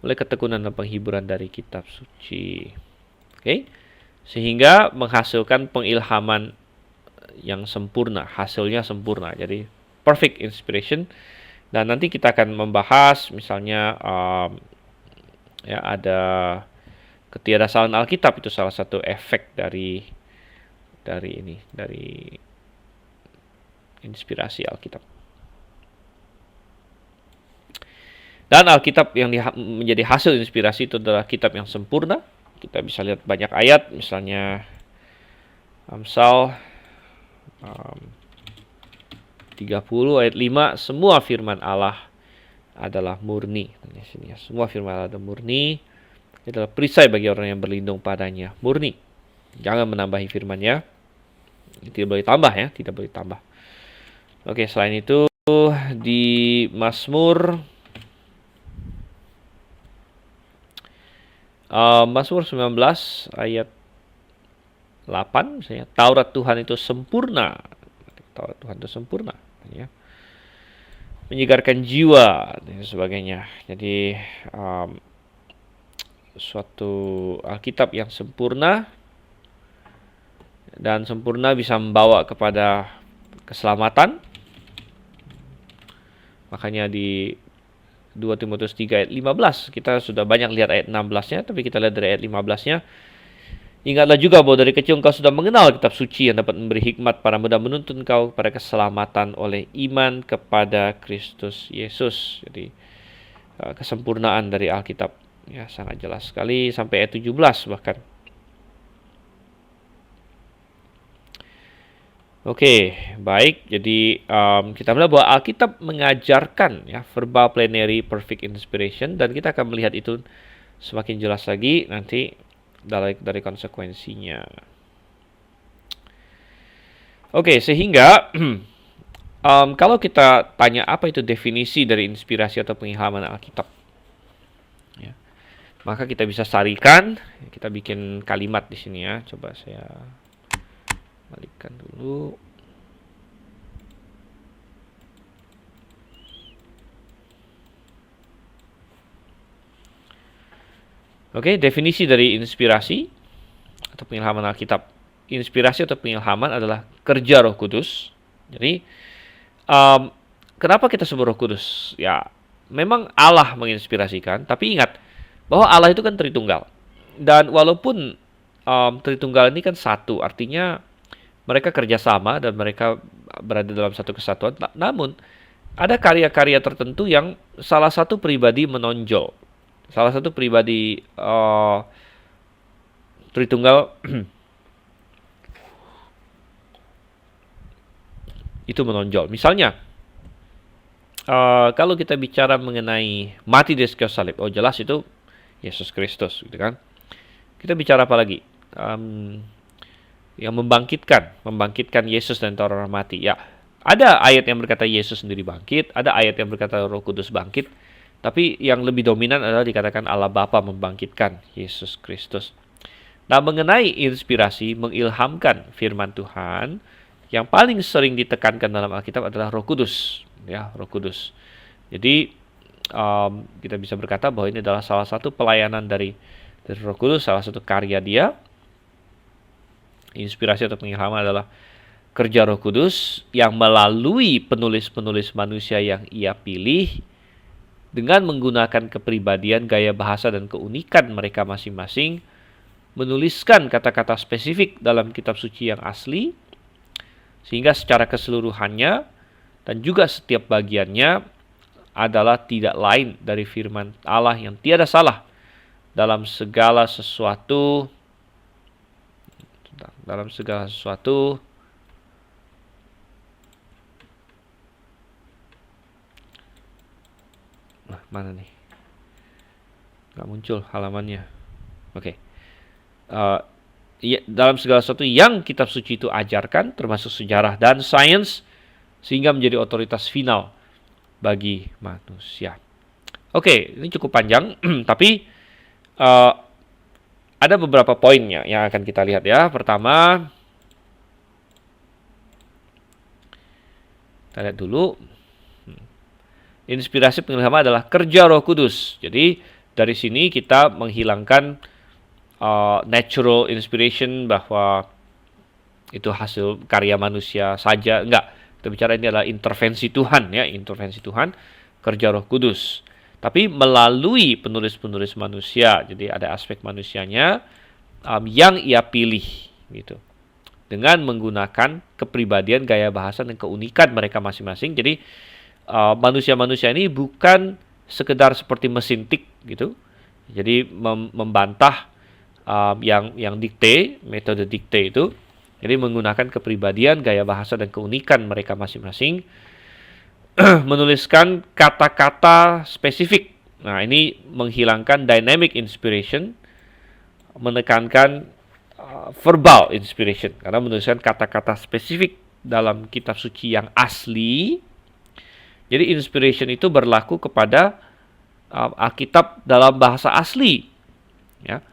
oleh ketekunan dan penghiburan dari kitab suci. Oke? Sehingga menghasilkan pengilhaman yang sempurna, hasilnya sempurna. Jadi perfect inspiration. Dan nanti kita akan membahas misalnya ya ada ketidaksalahan Alkitab, itu salah satu efek dari inspirasi Alkitab. Dan Alkitab yang menjadi hasil inspirasi itu adalah kitab yang sempurna. Kita bisa lihat banyak ayat, misalnya Amsal 30 ayat 5, semua firman Allah adalah murni. Semua firman Allah adalah murni. Itu adalah perisai bagi orang yang berlindung padanya. Murni. Jangan menambahi firman-Nya. Tidak boleh tambah ya, tidak boleh tambah. Oke, selain itu di Mazmur 19 ayat 8 misalnya, Taurat Tuhan itu sempurna. Taurat Tuhan itu sempurna ya. Menyegarkan jiwa dan sebagainya. Jadi suatu Alkitab yang sempurna, dan sempurna bisa membawa kepada keselamatan. Makanya di 2 Timotius 3 ayat 15, kita sudah banyak lihat ayat 16-nya, tapi kita lihat dari ayat 15-nya. Ingatlah juga bahwa dari kecil engkau sudah mengenal kitab suci yang dapat memberi hikmat para muda, menuntun engkau kepada keselamatan oleh iman kepada Kristus Yesus. Jadi kesempurnaan dari Alkitab ya sangat jelas sekali sampai ayat 17 bahkan. Oke, baik. Jadi kita melihat bahwa Alkitab mengajarkan ya verbal plenary perfect inspiration, dan kita akan melihat itu semakin jelas lagi nanti dari konsekuensinya. Oke, sehingga kalau kita tanya apa itu definisi dari inspirasi atau pengilhaman Alkitab, ya, maka kita bisa sarikan. Kita bikin kalimat di sini ya. Coba saya balikkan dulu. Oke, definisi dari inspirasi atau pengilhaman Alkitab. Inspirasi atau pengilhaman adalah kerja Roh Kudus. Jadi, kenapa kita sebut Roh Kudus? Ya, memang Allah menginspirasikan, tapi ingat bahwa Allah itu kan Tritunggal. Dan walaupun Tritunggal ini kan satu, artinya mereka kerjasama dan mereka berada dalam satu kesatuan. Namun, ada karya-karya tertentu yang salah satu pribadi menonjol. Salah satu pribadi Tritunggal itu menonjol. Misalnya, kalau kita bicara mengenai mati di kayu salib, oh jelas itu Yesus Kristus, gitu kan? Kita bicara apa lagi? Yang membangkitkan Yesus dan orang mati. Ya, ada ayat yang berkata Yesus sendiri bangkit, ada ayat yang berkata Roh Kudus bangkit. Tapi yang lebih dominan adalah dikatakan Allah Bapa membangkitkan Yesus Kristus. Nah, mengenai inspirasi, mengilhamkan firman Tuhan, yang paling sering ditekankan dalam Alkitab adalah Roh Kudus, ya, Roh Kudus. Jadi kita bisa berkata bahwa ini adalah salah satu pelayanan dari Roh Kudus, salah satu karya Dia. Inspirasi atau pengilhaman adalah kerja Roh Kudus yang melalui penulis-penulis manusia yang Ia pilih, dengan menggunakan kepribadian, gaya bahasa, dan keunikan mereka masing-masing, menuliskan kata-kata spesifik dalam kitab suci yang asli, sehingga secara keseluruhannya dan juga setiap bagiannya adalah tidak lain dari firman Allah yang tiada salah dalam segala sesuatu. Mana nih? Nggak muncul halamannya. Oke. Dalam segala sesuatu yang kitab suci itu ajarkan, termasuk sejarah dan sains, sehingga menjadi otoritas final bagi manusia. Oke, ini cukup panjang, tapi ada beberapa poinnya yang akan kita lihat ya. Pertama, kita lihat dulu. Inspirasi pengilhaman adalah kerja Roh Kudus. Jadi dari sini kita menghilangkan natural inspiration, bahwa itu hasil karya manusia saja. Enggak. Kita bicara ini adalah intervensi Tuhan, ya, intervensi Tuhan, kerja Roh Kudus. Tapi melalui penulis-penulis manusia, jadi ada aspek manusianya yang ia pilih, gitu. Dengan menggunakan kepribadian, gaya bahasa, dan keunikan mereka masing-masing. Jadi manusia-manusia ini bukan sekedar seperti mesin tik, gitu. Jadi membantah yang dikte, metode dikte itu. Jadi menggunakan kepribadian, gaya bahasa, dan keunikan mereka masing-masing. Menuliskan kata-kata spesifik. Nah, ini menghilangkan dynamic inspiration, menekankan verbal inspiration, karena menuliskan kata-kata spesifik dalam kitab suci yang asli. Jadi inspiration itu berlaku kepada Alkitab dalam bahasa asli, ya.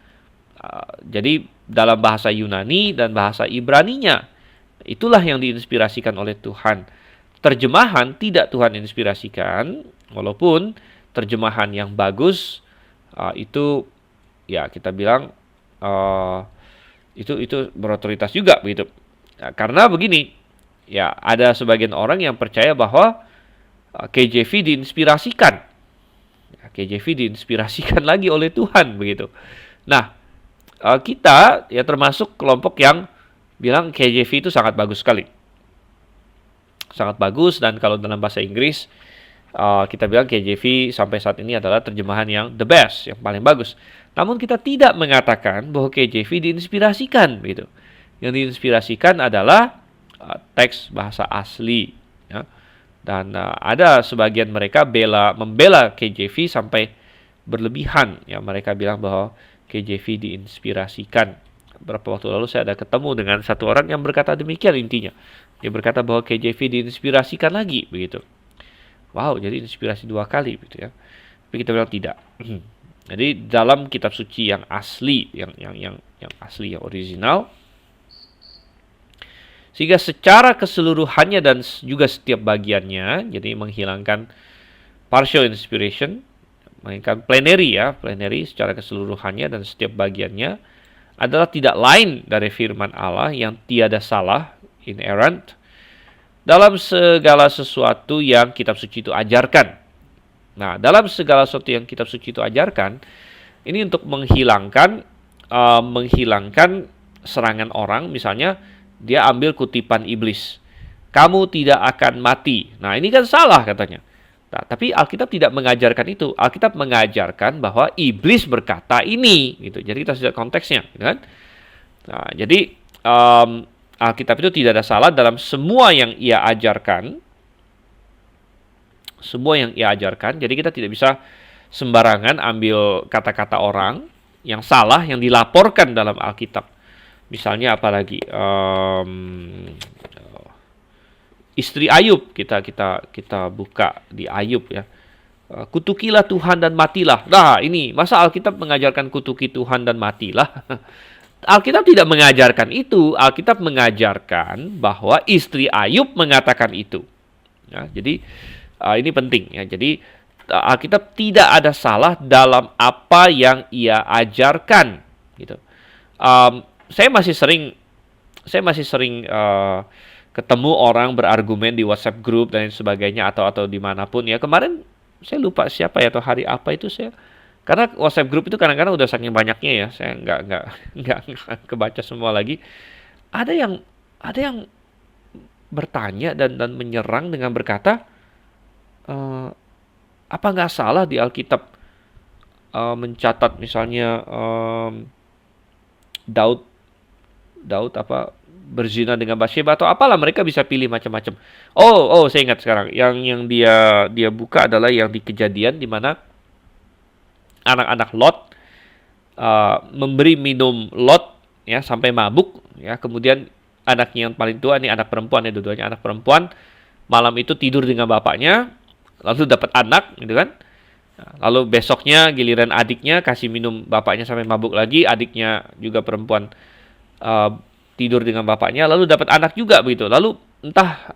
Jadi dalam bahasa Yunani dan bahasa Ibraninya, itulah yang diinspirasikan oleh Tuhan. Terjemahan tidak Tuhan inspirasikan, walaupun terjemahan yang bagus itu, ya, kita bilang itu berotoritas juga, begitu. Karena begini, ya, ada sebagian orang yang percaya bahwa KJV diinspirasikan. KJV diinspirasikan lagi oleh Tuhan, begitu. Nah, kita ya termasuk kelompok yang bilang KJV itu sangat bagus sekali. Sangat bagus, dan kalau dalam bahasa Inggris kita bilang KJV sampai saat ini adalah terjemahan yang the best, yang paling bagus. Namun kita tidak mengatakan bahwa KJV diinspirasikan, begitu. Yang diinspirasikan adalah teks bahasa asli, ya. Dan ada sebagian mereka membela KJV sampai berlebihan, ya. Mereka bilang bahwa KJV diinspirasikan. Beberapa waktu lalu saya ada ketemu dengan satu orang yang berkata demikian intinya. Dia berkata bahwa KJV diinspirasikan lagi, begitu. Wow, jadi inspirasi 2 kali, begitu, ya. Tapi kita bilang tidak. Jadi dalam kitab suci yang asli, yang asli, yang original, sehingga secara keseluruhannya dan juga setiap bagiannya, jadi menghilangkan partial inspiration, menghilangkan plenary secara keseluruhannya dan setiap bagiannya adalah tidak lain dari firman Allah yang tiada salah, inerrant, dalam segala sesuatu yang kitab suci itu ajarkan. Nah, dalam segala sesuatu yang kitab suci itu ajarkan, ini untuk menghilangkan serangan orang. Misalnya, dia ambil kutipan iblis, kamu tidak akan mati. Nah, ini kan salah katanya. Nah, tapi Alkitab tidak mengajarkan itu. Alkitab mengajarkan bahwa iblis berkata ini, gitu. Jadi kita lihat konteksnya, gitu kan? Nah, jadi Alkitab itu tidak ada salah dalam semua yang ia ajarkan. Semua yang ia ajarkan. Jadi kita tidak bisa sembarangan ambil kata-kata orang yang salah, yang dilaporkan dalam Alkitab. Misalnya apalagi istri Ayub, kita buka di Ayub, ya. Kutukilah Tuhan dan matilah. Nah, ini masa Alkitab mengajarkan kutuki Tuhan dan matilah? Alkitab tidak mengajarkan itu. Alkitab mengajarkan bahwa istri Ayub mengatakan itu. Ya, jadi ini penting, ya. Jadi Alkitab tidak ada salah dalam apa yang ia ajarkan, gitu. Saya masih sering ketemu orang berargumen di WhatsApp group dan sebagainya, atau dimanapun, ya. Kemarin saya lupa siapa, ya, atau hari apa itu saya. Karena WhatsApp group itu kadang-kadang udah saking banyaknya, ya, saya nggak kebaca semua lagi. Ada yang bertanya dan menyerang dengan berkata, apa nggak salah di Alkitab mencatat misalnya Daud berzina dengan Batsheba atau apalah, mereka bisa pilih macam-macam. Oh, saya ingat sekarang. Yang dia buka adalah yang di Kejadian, di mana anak-anak Lot memberi minum Lot, ya, sampai mabuk, ya. Kemudian anaknya yang paling tua, ini anak perempuan, ya, dua-duanya anak perempuan, malam itu tidur dengan bapaknya, lalu dapat anak, gitu kan. Lalu besoknya giliran adiknya kasih minum bapaknya sampai mabuk lagi, adiknya juga perempuan tidur dengan bapaknya, lalu dapat anak juga, begitu. Lalu entah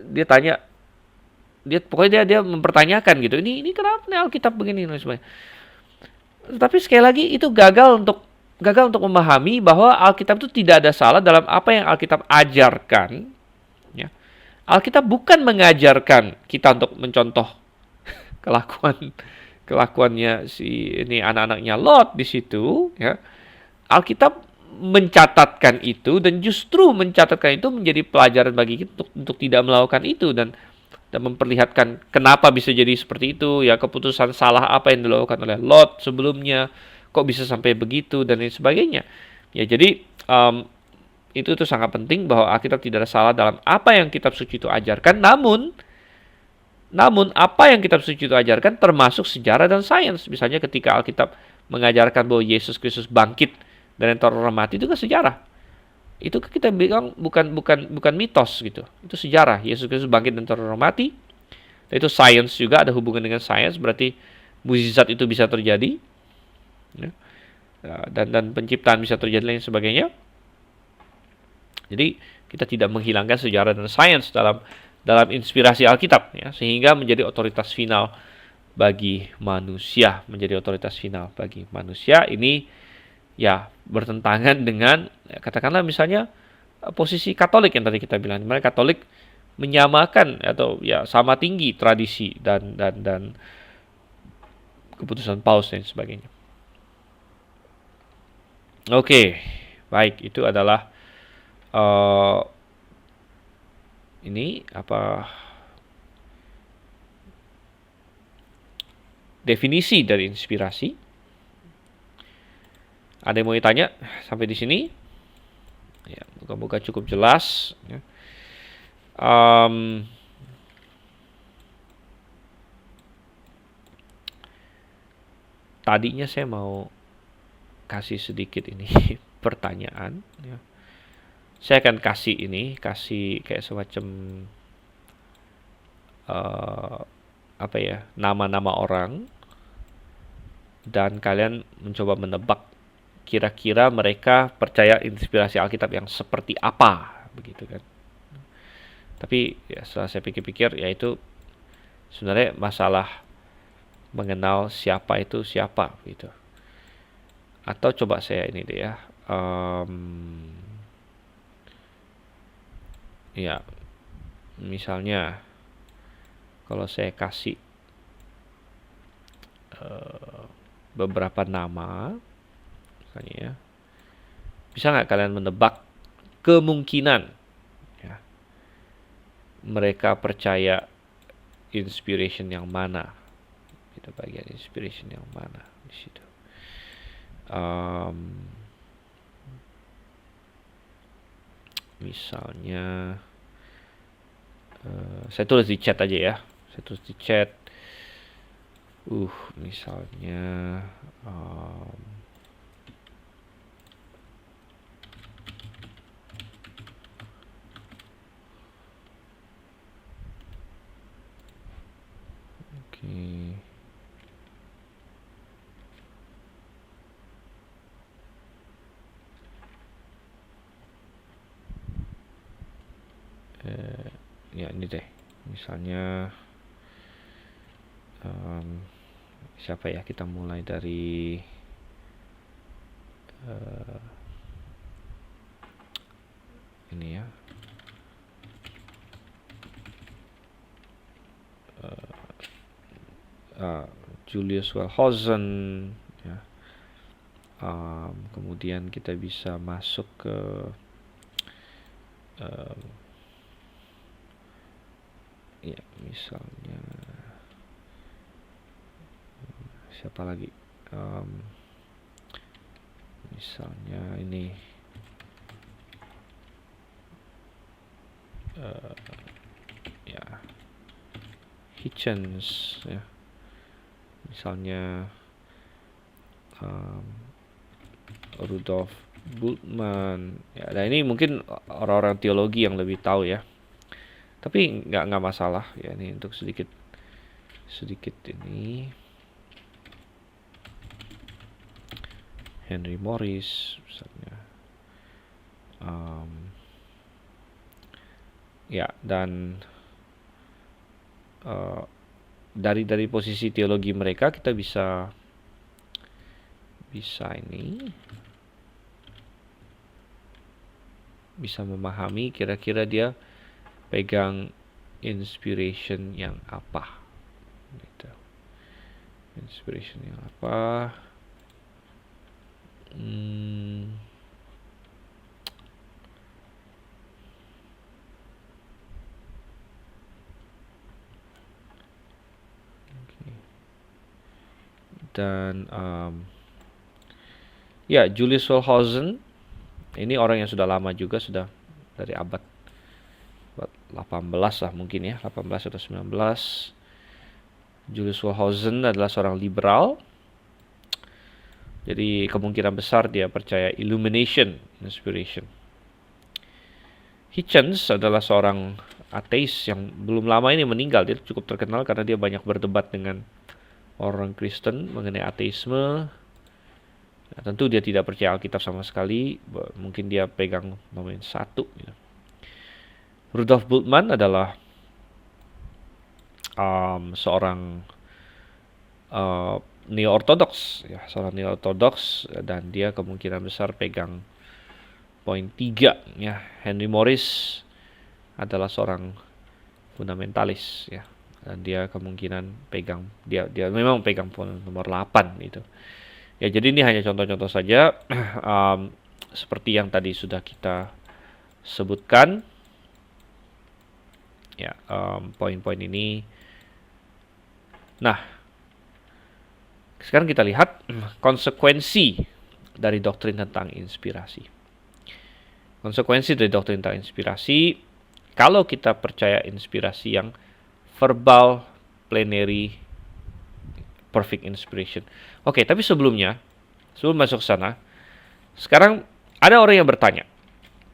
dia tanya, pokoknya dia mempertanyakan, gitu. Ini kenapa nih Alkitab begini dan sebagainya. Tapi sekali lagi itu gagal untuk memahami bahwa Alkitab itu tidak ada salah dalam apa yang Alkitab ajarkan, ya. Alkitab bukan mengajarkan kita untuk mencontoh kelakuannya si ini anak-anaknya Lot di situ, ya. Alkitab mencatatkan itu dan justru mencatatkan itu menjadi pelajaran bagi kita untuk tidak melakukan itu dan memperlihatkan kenapa bisa jadi seperti itu, ya, keputusan salah apa yang dilakukan oleh Lot sebelumnya, kok bisa sampai begitu dan lain sebagainya. Ya, jadi itu sangat penting bahwa Alkitab tidak ada salah dalam apa yang kitab suci itu ajarkan, namun apa yang kitab suci itu ajarkan termasuk sejarah dan sains. Misalnya ketika Alkitab mengajarkan bahwa Yesus Kristus bangkit dan yang orang mati, itu kan sejarah. Itu kita bilang bukan mitos gitu. Itu sejarah. Yesus Kristus bangkit dan orang mati. Dan itu sains juga, ada hubungan dengan sains, berarti mukjizat itu bisa terjadi. Ya. Dan penciptaan bisa terjadi dan lain sebagainya. Jadi kita tidak menghilangkan sejarah dan sains dalam inspirasi Alkitab, ya, sehingga menjadi otoritas final bagi manusia, ini ya bertentangan dengan, ya, katakanlah misalnya posisi Katolik yang tadi kita bilang. Mereka Katolik menyamakan atau ya sama tinggi tradisi dan keputusan Paus dan sebagainya. Oke, baik, itu adalah ini apa definisi dari inspirasi. Ada yang mau ditanya sampai di sini? Ya, moga-moga cukup jelas. Ya. Tadinya saya mau kasih sedikit ini pertanyaan. Ya. Saya akan kasih kayak semacam apa ya, nama-nama orang, dan kalian mencoba menebak kira-kira mereka percaya inspirasi Alkitab yang seperti apa, begitu kan. Tapi ya setelah saya pikir-pikir, ya itu sebenarnya masalah mengenal siapa itu siapa gitu. Atau coba saya ini deh ya, ya misalnya kalau saya kasih beberapa nama, misalnya ya, bisa nggak kalian menebak kemungkinan, ya, mereka percaya inspiration yang mana? Kita bagian inspiration yang mana di situ? Misalnya, saya tulis di chat aja ya. Saya tulis di chat. Misalnya, oke. Ya ini deh, misalnya siapa ya, kita mulai dari ini ya, Julius Wellhausen, ya. Kemudian kita bisa masuk ke ya misalnya siapa lagi, misalnya ini ya Hitchens, ya, misalnya Rudolf Bultmann, ya. Nah ini mungkin orang-orang teologi yang lebih tahu ya, tapi nggak masalah ya, ini untuk sedikit ini. Henry Morris misalnya, ya, dan dari posisi teologi mereka kita bisa ini bisa memahami kira-kira dia pegang inspiration yang apa gitu. Inspiration yang apa? Dan ya, Julius Wellhausen ini orang yang sudah lama juga, sudah dari abad 18 lah mungkin ya, 18 atau 19. Julius Wellhausen adalah seorang liberal. Jadi kemungkinan besar dia percaya illumination, inspiration. Hitchens adalah seorang ateis yang belum lama ini meninggal. Dia cukup terkenal karena dia banyak berdebat dengan orang Kristen mengenai ateisme. Nah, tentu dia tidak percaya Alkitab sama sekali. Mungkin dia pegang nomor 1 gitu. Rudolf Bultmann adalah seorang neo-ortodoks, ya, seorang neo-ortodoks, dan dia kemungkinan besar pegang poin 3 ya. Henry Morris adalah seorang fundamentalis ya, dan dia kemungkinan pegang dia memang pegang poin nomor 8 itu. Ya, jadi ini hanya contoh-contoh saja seperti yang tadi sudah kita sebutkan ya, poin-poin ini. Nah, sekarang kita lihat konsekuensi dari doktrin tentang inspirasi. Konsekuensi dari doktrin tentang inspirasi, kalau kita percaya inspirasi yang verbal, plenary, perfect inspiration. Oke, tapi sebelum masuk ke sana, sekarang ada orang yang bertanya,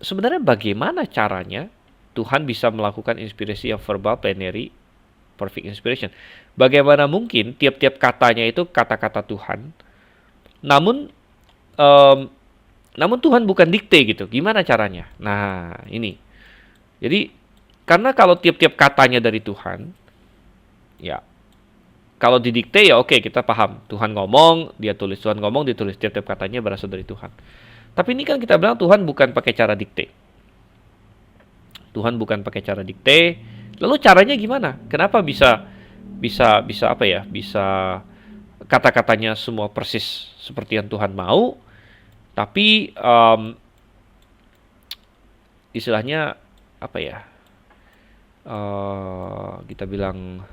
sebenarnya bagaimana caranya Tuhan bisa melakukan inspirasi yang verbal, plenary, perfect inspiration? Bagaimana mungkin tiap-tiap katanya itu kata-kata Tuhan, namun Tuhan bukan dikte gitu. Gimana caranya? Nah, ini. Jadi, karena kalau tiap-tiap katanya dari Tuhan, ya, kalau didikte ya oke, kita paham. Tuhan ngomong, dia tulis. Tuhan ngomong, dia tulis. Tiap-tiap katanya berasal dari Tuhan. Tapi ini kan kita bilang Tuhan bukan pakai cara dikte. Tuhan bukan pakai cara dikte. Lalu caranya gimana? Kenapa bisa apa ya? Bisa kata-katanya semua persis seperti yang Tuhan mau, tapi istilahnya apa ya? Kita bilang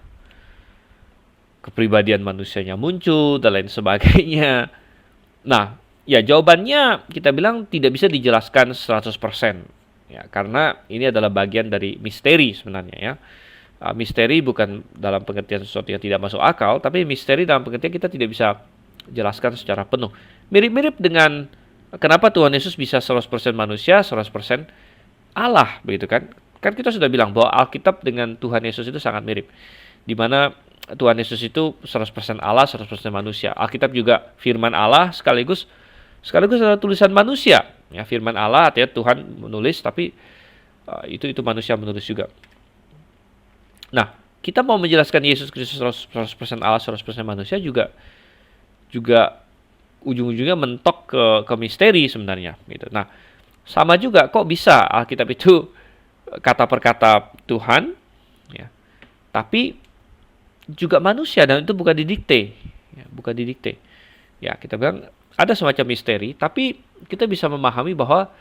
kepribadian manusianya muncul dan lain sebagainya. Nah, ya jawabannya kita bilang tidak bisa dijelaskan 100%. Ya, karena ini adalah bagian dari misteri sebenarnya ya. Misteri bukan dalam pengertian sesuatu yang tidak masuk akal, tapi misteri dalam pengertian kita tidak bisa jelaskan secara penuh. Mirip-mirip dengan kenapa Tuhan Yesus bisa 100% manusia, 100% Allah, begitu kan? Kan kita sudah bilang bahwa Alkitab dengan Tuhan Yesus itu sangat mirip. Di mana Tuhan Yesus itu 100% Allah, 100% manusia. Alkitab juga firman Allah sekaligus adalah tulisan manusia. Ya, firman Allah artinya Tuhan menulis, tapi itu manusia menulis juga. Nah, kita mau menjelaskan Yesus Kristus 100% Allah, 100% manusia juga ujung-ujungnya mentok ke misteri sebenarnya gitu. Nah, sama juga kok bisa Alkitab itu kata per kata Tuhan ya, tapi juga manusia, dan itu bukan didikte ya, bukan didikte. Ya, kita bilang ada semacam misteri, tapi kita bisa memahami bahwa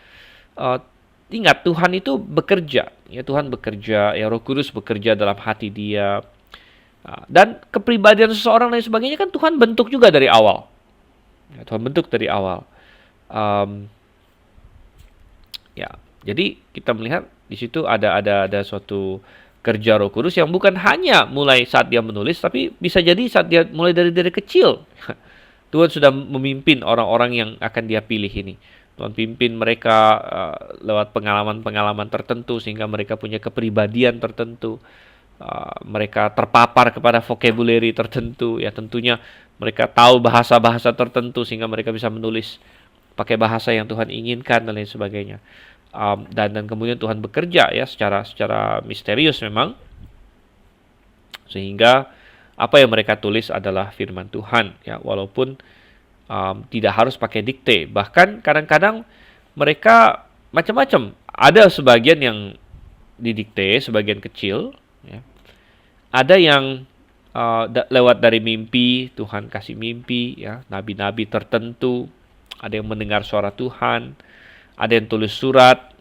ingat, Tuhan itu bekerja. Ya, Tuhan bekerja, ya, Roh Kudus bekerja dalam hati dia. Dan kepribadian seseorang dan sebagainya kan Tuhan bentuk juga dari awal. Ya, Tuhan bentuk dari awal. Ya, jadi kita melihat di situ ada suatu kerja Roh Kudus yang bukan hanya mulai saat dia menulis, tapi bisa jadi saat dia mulai dari kecil. Tuhan sudah memimpin orang-orang yang akan dia pilih ini. Tuhan pimpin mereka lewat pengalaman-pengalaman tertentu sehingga mereka punya kepribadian tertentu. Mereka terpapar kepada vocabulary tertentu. Ya, tentunya mereka tahu bahasa-bahasa tertentu sehingga mereka bisa menulis pakai bahasa yang Tuhan inginkan dan lain sebagainya. Dan kemudian Tuhan bekerja ya secara misterius memang, sehingga apa yang mereka tulis adalah firman Tuhan ya, walaupun tidak harus pakai dikte. Bahkan kadang-kadang mereka macam-macam. Ada sebagian yang didikte, sebagian kecil, ya. Ada yang lewat dari mimpi, Tuhan kasih mimpi, ya, nabi-nabi tertentu. Ada yang mendengar suara Tuhan, ada yang tulis surat,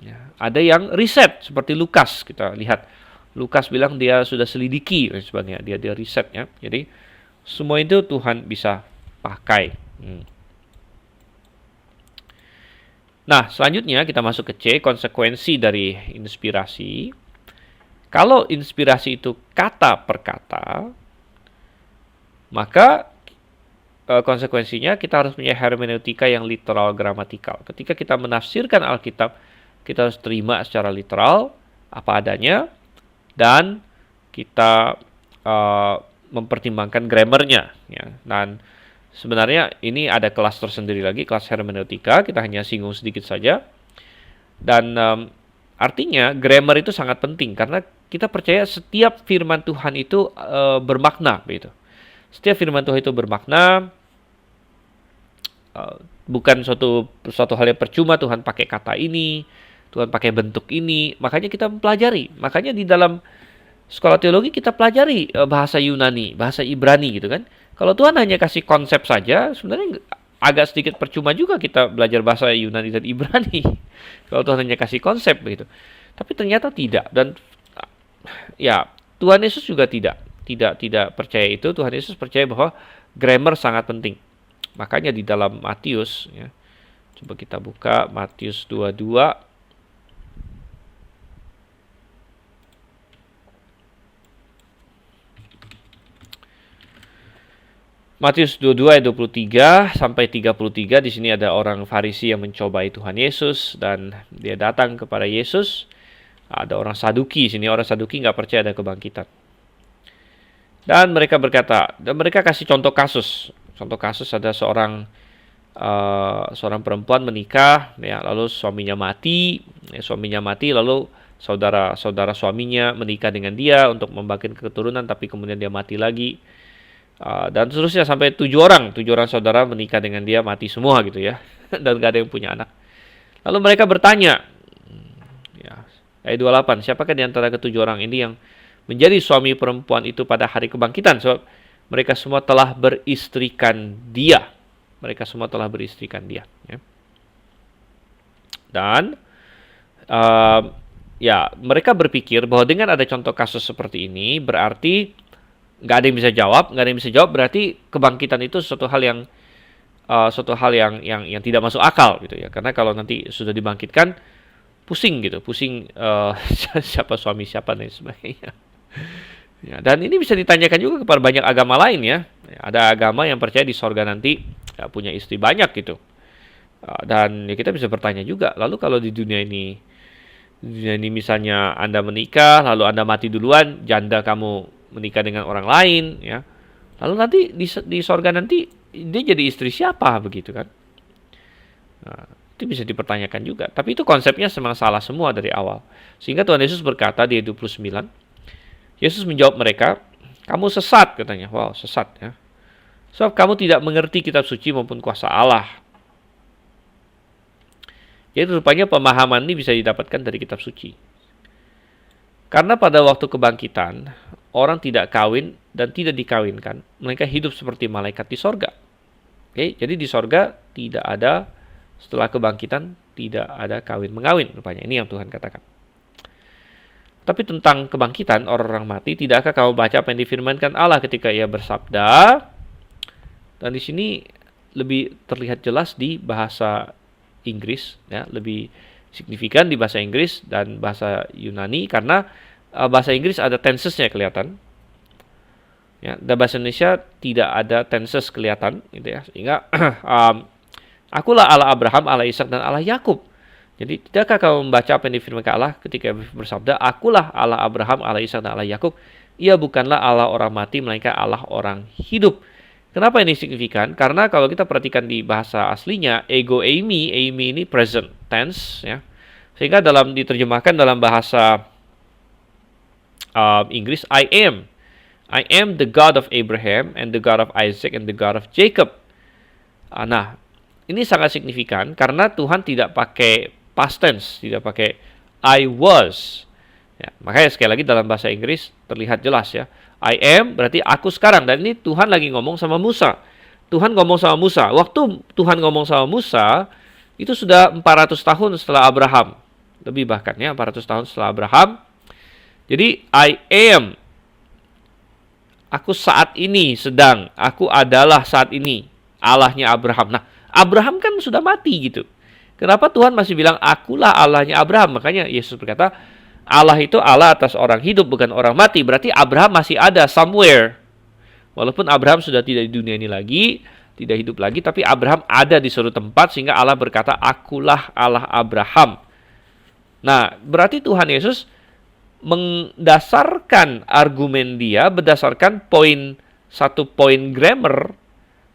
ya. Ada yang riset seperti Lukas. Kita lihat Lukas bilang dia sudah selidiki dan sebagainya, dia riset, ya. Jadi semua itu Tuhan bisa pakai. Nah, selanjutnya kita masuk ke C, konsekuensi dari inspirasi. Kalau inspirasi itu kata per kata, maka konsekuensinya kita harus punya hermeneutika yang literal gramatikal. Ketika kita menafsirkan Alkitab, kita harus terima secara literal apa adanya, dan kita mempertimbangkan grammarnya, ya. Dan sebenarnya ini ada kelas tersendiri lagi, kelas hermeneutika. Kita hanya singgung sedikit saja. Dan artinya grammar itu sangat penting karena kita percaya setiap firman Tuhan itu bermakna, begitu. Setiap firman Tuhan itu bermakna, bukan suatu hal yang percuma Tuhan pakai kata ini, Tuhan pakai bentuk ini. Makanya kita mempelajari. Makanya di dalam sekolah teologi kita pelajari bahasa Yunani, bahasa Ibrani, gitu kan. Kalau Tuhan hanya kasih konsep saja, sebenarnya agak sedikit percuma juga kita belajar bahasa Yunani dan Ibrani. Kalau Tuhan hanya kasih konsep, begitu. Tapi ternyata tidak. Dan ya, Tuhan Yesus juga tidak percaya itu. Tuhan Yesus percaya bahwa grammar sangat penting. Makanya di dalam Matius, ya, coba kita buka Matius 22. Matius 22 ayat 23 sampai 33, di sini ada orang Farisi yang mencobai Tuhan Yesus dan dia datang kepada Yesus. Ada orang Saduki, sini orang Saduki nggak percaya ada kebangkitan. Dan mereka berkata, dan mereka kasih contoh kasus. Contoh kasus ada seorang perempuan menikah, ya, lalu suaminya mati, lalu saudara suaminya menikah dengan dia untuk membangkitkan keturunan, tapi kemudian dia mati lagi. Dan seterusnya sampai 7 orang saudara menikah dengan dia, mati semua gitu ya. Dan gak ada yang punya anak. Lalu mereka bertanya, ya, ayat 28, siapakah di antara ketujuh orang ini yang menjadi suami perempuan itu pada hari kebangkitan? Sebab mereka semua telah beristrikan dia. Ya. Dan ya, mereka berpikir bahwa dengan ada contoh kasus seperti ini berarti nggak ada yang bisa jawab, berarti kebangkitan itu suatu hal yang tidak masuk akal, gitu ya. Karena kalau nanti sudah dibangkitkan, pusing siapa suami siapa dan sebagainya. Ya, dan ini bisa ditanyakan juga kepada banyak agama lain, ya. Ada agama yang percaya di sorga nanti ya, punya istri banyak gitu. Dan ya, kita bisa bertanya juga, lalu kalau di dunia ini misalnya Anda menikah, lalu Anda mati duluan, janda kamu menikah dengan orang lain, ya. Lalu nanti di sorga nanti dia jadi istri siapa, begitu kan? Nah, itu bisa dipertanyakan juga. Tapi itu konsepnya memang salah semua dari awal. Sehingga Tuhan Yesus berkata di ayat 29, Yesus menjawab mereka, kamu sesat, katanya. Wow, sesat, ya. Sebab kamu tidak mengerti kitab suci maupun kuasa Allah. Jadi rupanya pemahaman ini bisa didapatkan dari kitab suci. Karena pada waktu kebangkitan, orang tidak kawin dan tidak dikawinkan. Mereka hidup seperti malaikat di sorga. Oke, jadi di sorga tidak ada, setelah kebangkitan, tidak ada kawin-mengawin. Rupanya ini yang Tuhan katakan. Tapi tentang kebangkitan orang-orang mati, tidakkah kamu baca apa yang difirmankan Allah ketika ia bersabda? Dan di sini lebih terlihat jelas di bahasa Inggris, ya, lebih signifikan di bahasa Inggris dan bahasa Yunani, karena bahasa Inggris ada tensesnya kelihatan, ya, dan bahasa Indonesia tidak ada tenses kelihatan, gitu ya, sehingga akulah Allah Abraham, Allah Ishak dan Allah Yakub. Jadi tidakkah kamu membaca apa yang difirmankan Allah ketika bersabda, akulah Allah Abraham, Allah Ishak dan Allah Yakub. Ia bukanlah Allah orang mati, melainkan Allah orang hidup. Kenapa ini signifikan? Karena kalau kita perhatikan di bahasa aslinya, ego eimi ini present tense, ya. Sehingga diterjemahkan dalam bahasa Inggris, I am the God of Abraham and the God of Isaac and the God of Jacob. Nah, ini sangat signifikan karena Tuhan tidak pakai past tense, tidak pakai I was. Ya, makanya sekali lagi dalam bahasa Inggris terlihat jelas ya. I am berarti aku sekarang, dan ini Tuhan lagi ngomong sama Musa. Tuhan ngomong sama Musa. Waktu Tuhan ngomong sama Musa itu sudah 400 tahun setelah Abraham. Lebih bahkan ya 400 tahun setelah Abraham. Jadi I am, aku saat ini sedang, aku adalah saat ini Allahnya Abraham. Nah, Abraham kan sudah mati gitu. Kenapa Tuhan masih bilang akulah Allahnya Abraham? Makanya Yesus berkata, Allah itu Allah atas orang hidup, bukan orang mati. Berarti Abraham masih ada somewhere. Walaupun Abraham sudah tidak di dunia ini lagi, tidak hidup lagi, tapi Abraham ada di suatu tempat sehingga Allah berkata, akulah Allah Abraham. Nah, berarti Tuhan Yesus mendasarkan argumen dia berdasarkan satu poin grammar,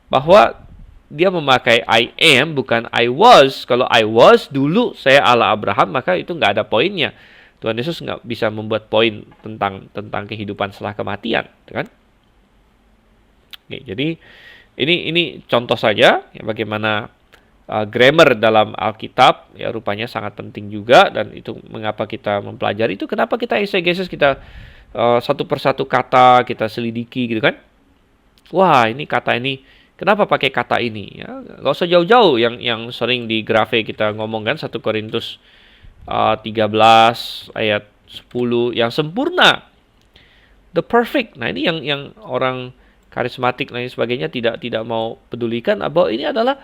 bahwa dia memakai I am bukan I was. Kalau I was dulu saya Allah Abraham, maka itu nggak ada poinnya. Tuhan Yesus nggak bisa membuat poin tentang kehidupan setelah kematian, kan? Oke, jadi ini contoh saja ya, bagaimana grammar dalam Alkitab ya rupanya sangat penting juga, dan itu mengapa kita mempelajari itu, kenapa kita exegesis, kita satu persatu kata kita selidiki gitu kan. Wah, ini kata ini kenapa pakai kata ini ya, nggak usah jauh-jauh yang sering di grafe kita ngomong kan, 1 Korintus 13 ayat 10 yang sempurna, the perfect. Nah, ini yang orang karismatik dan sebagainya tidak mau pedulikan, bahwa ini adalah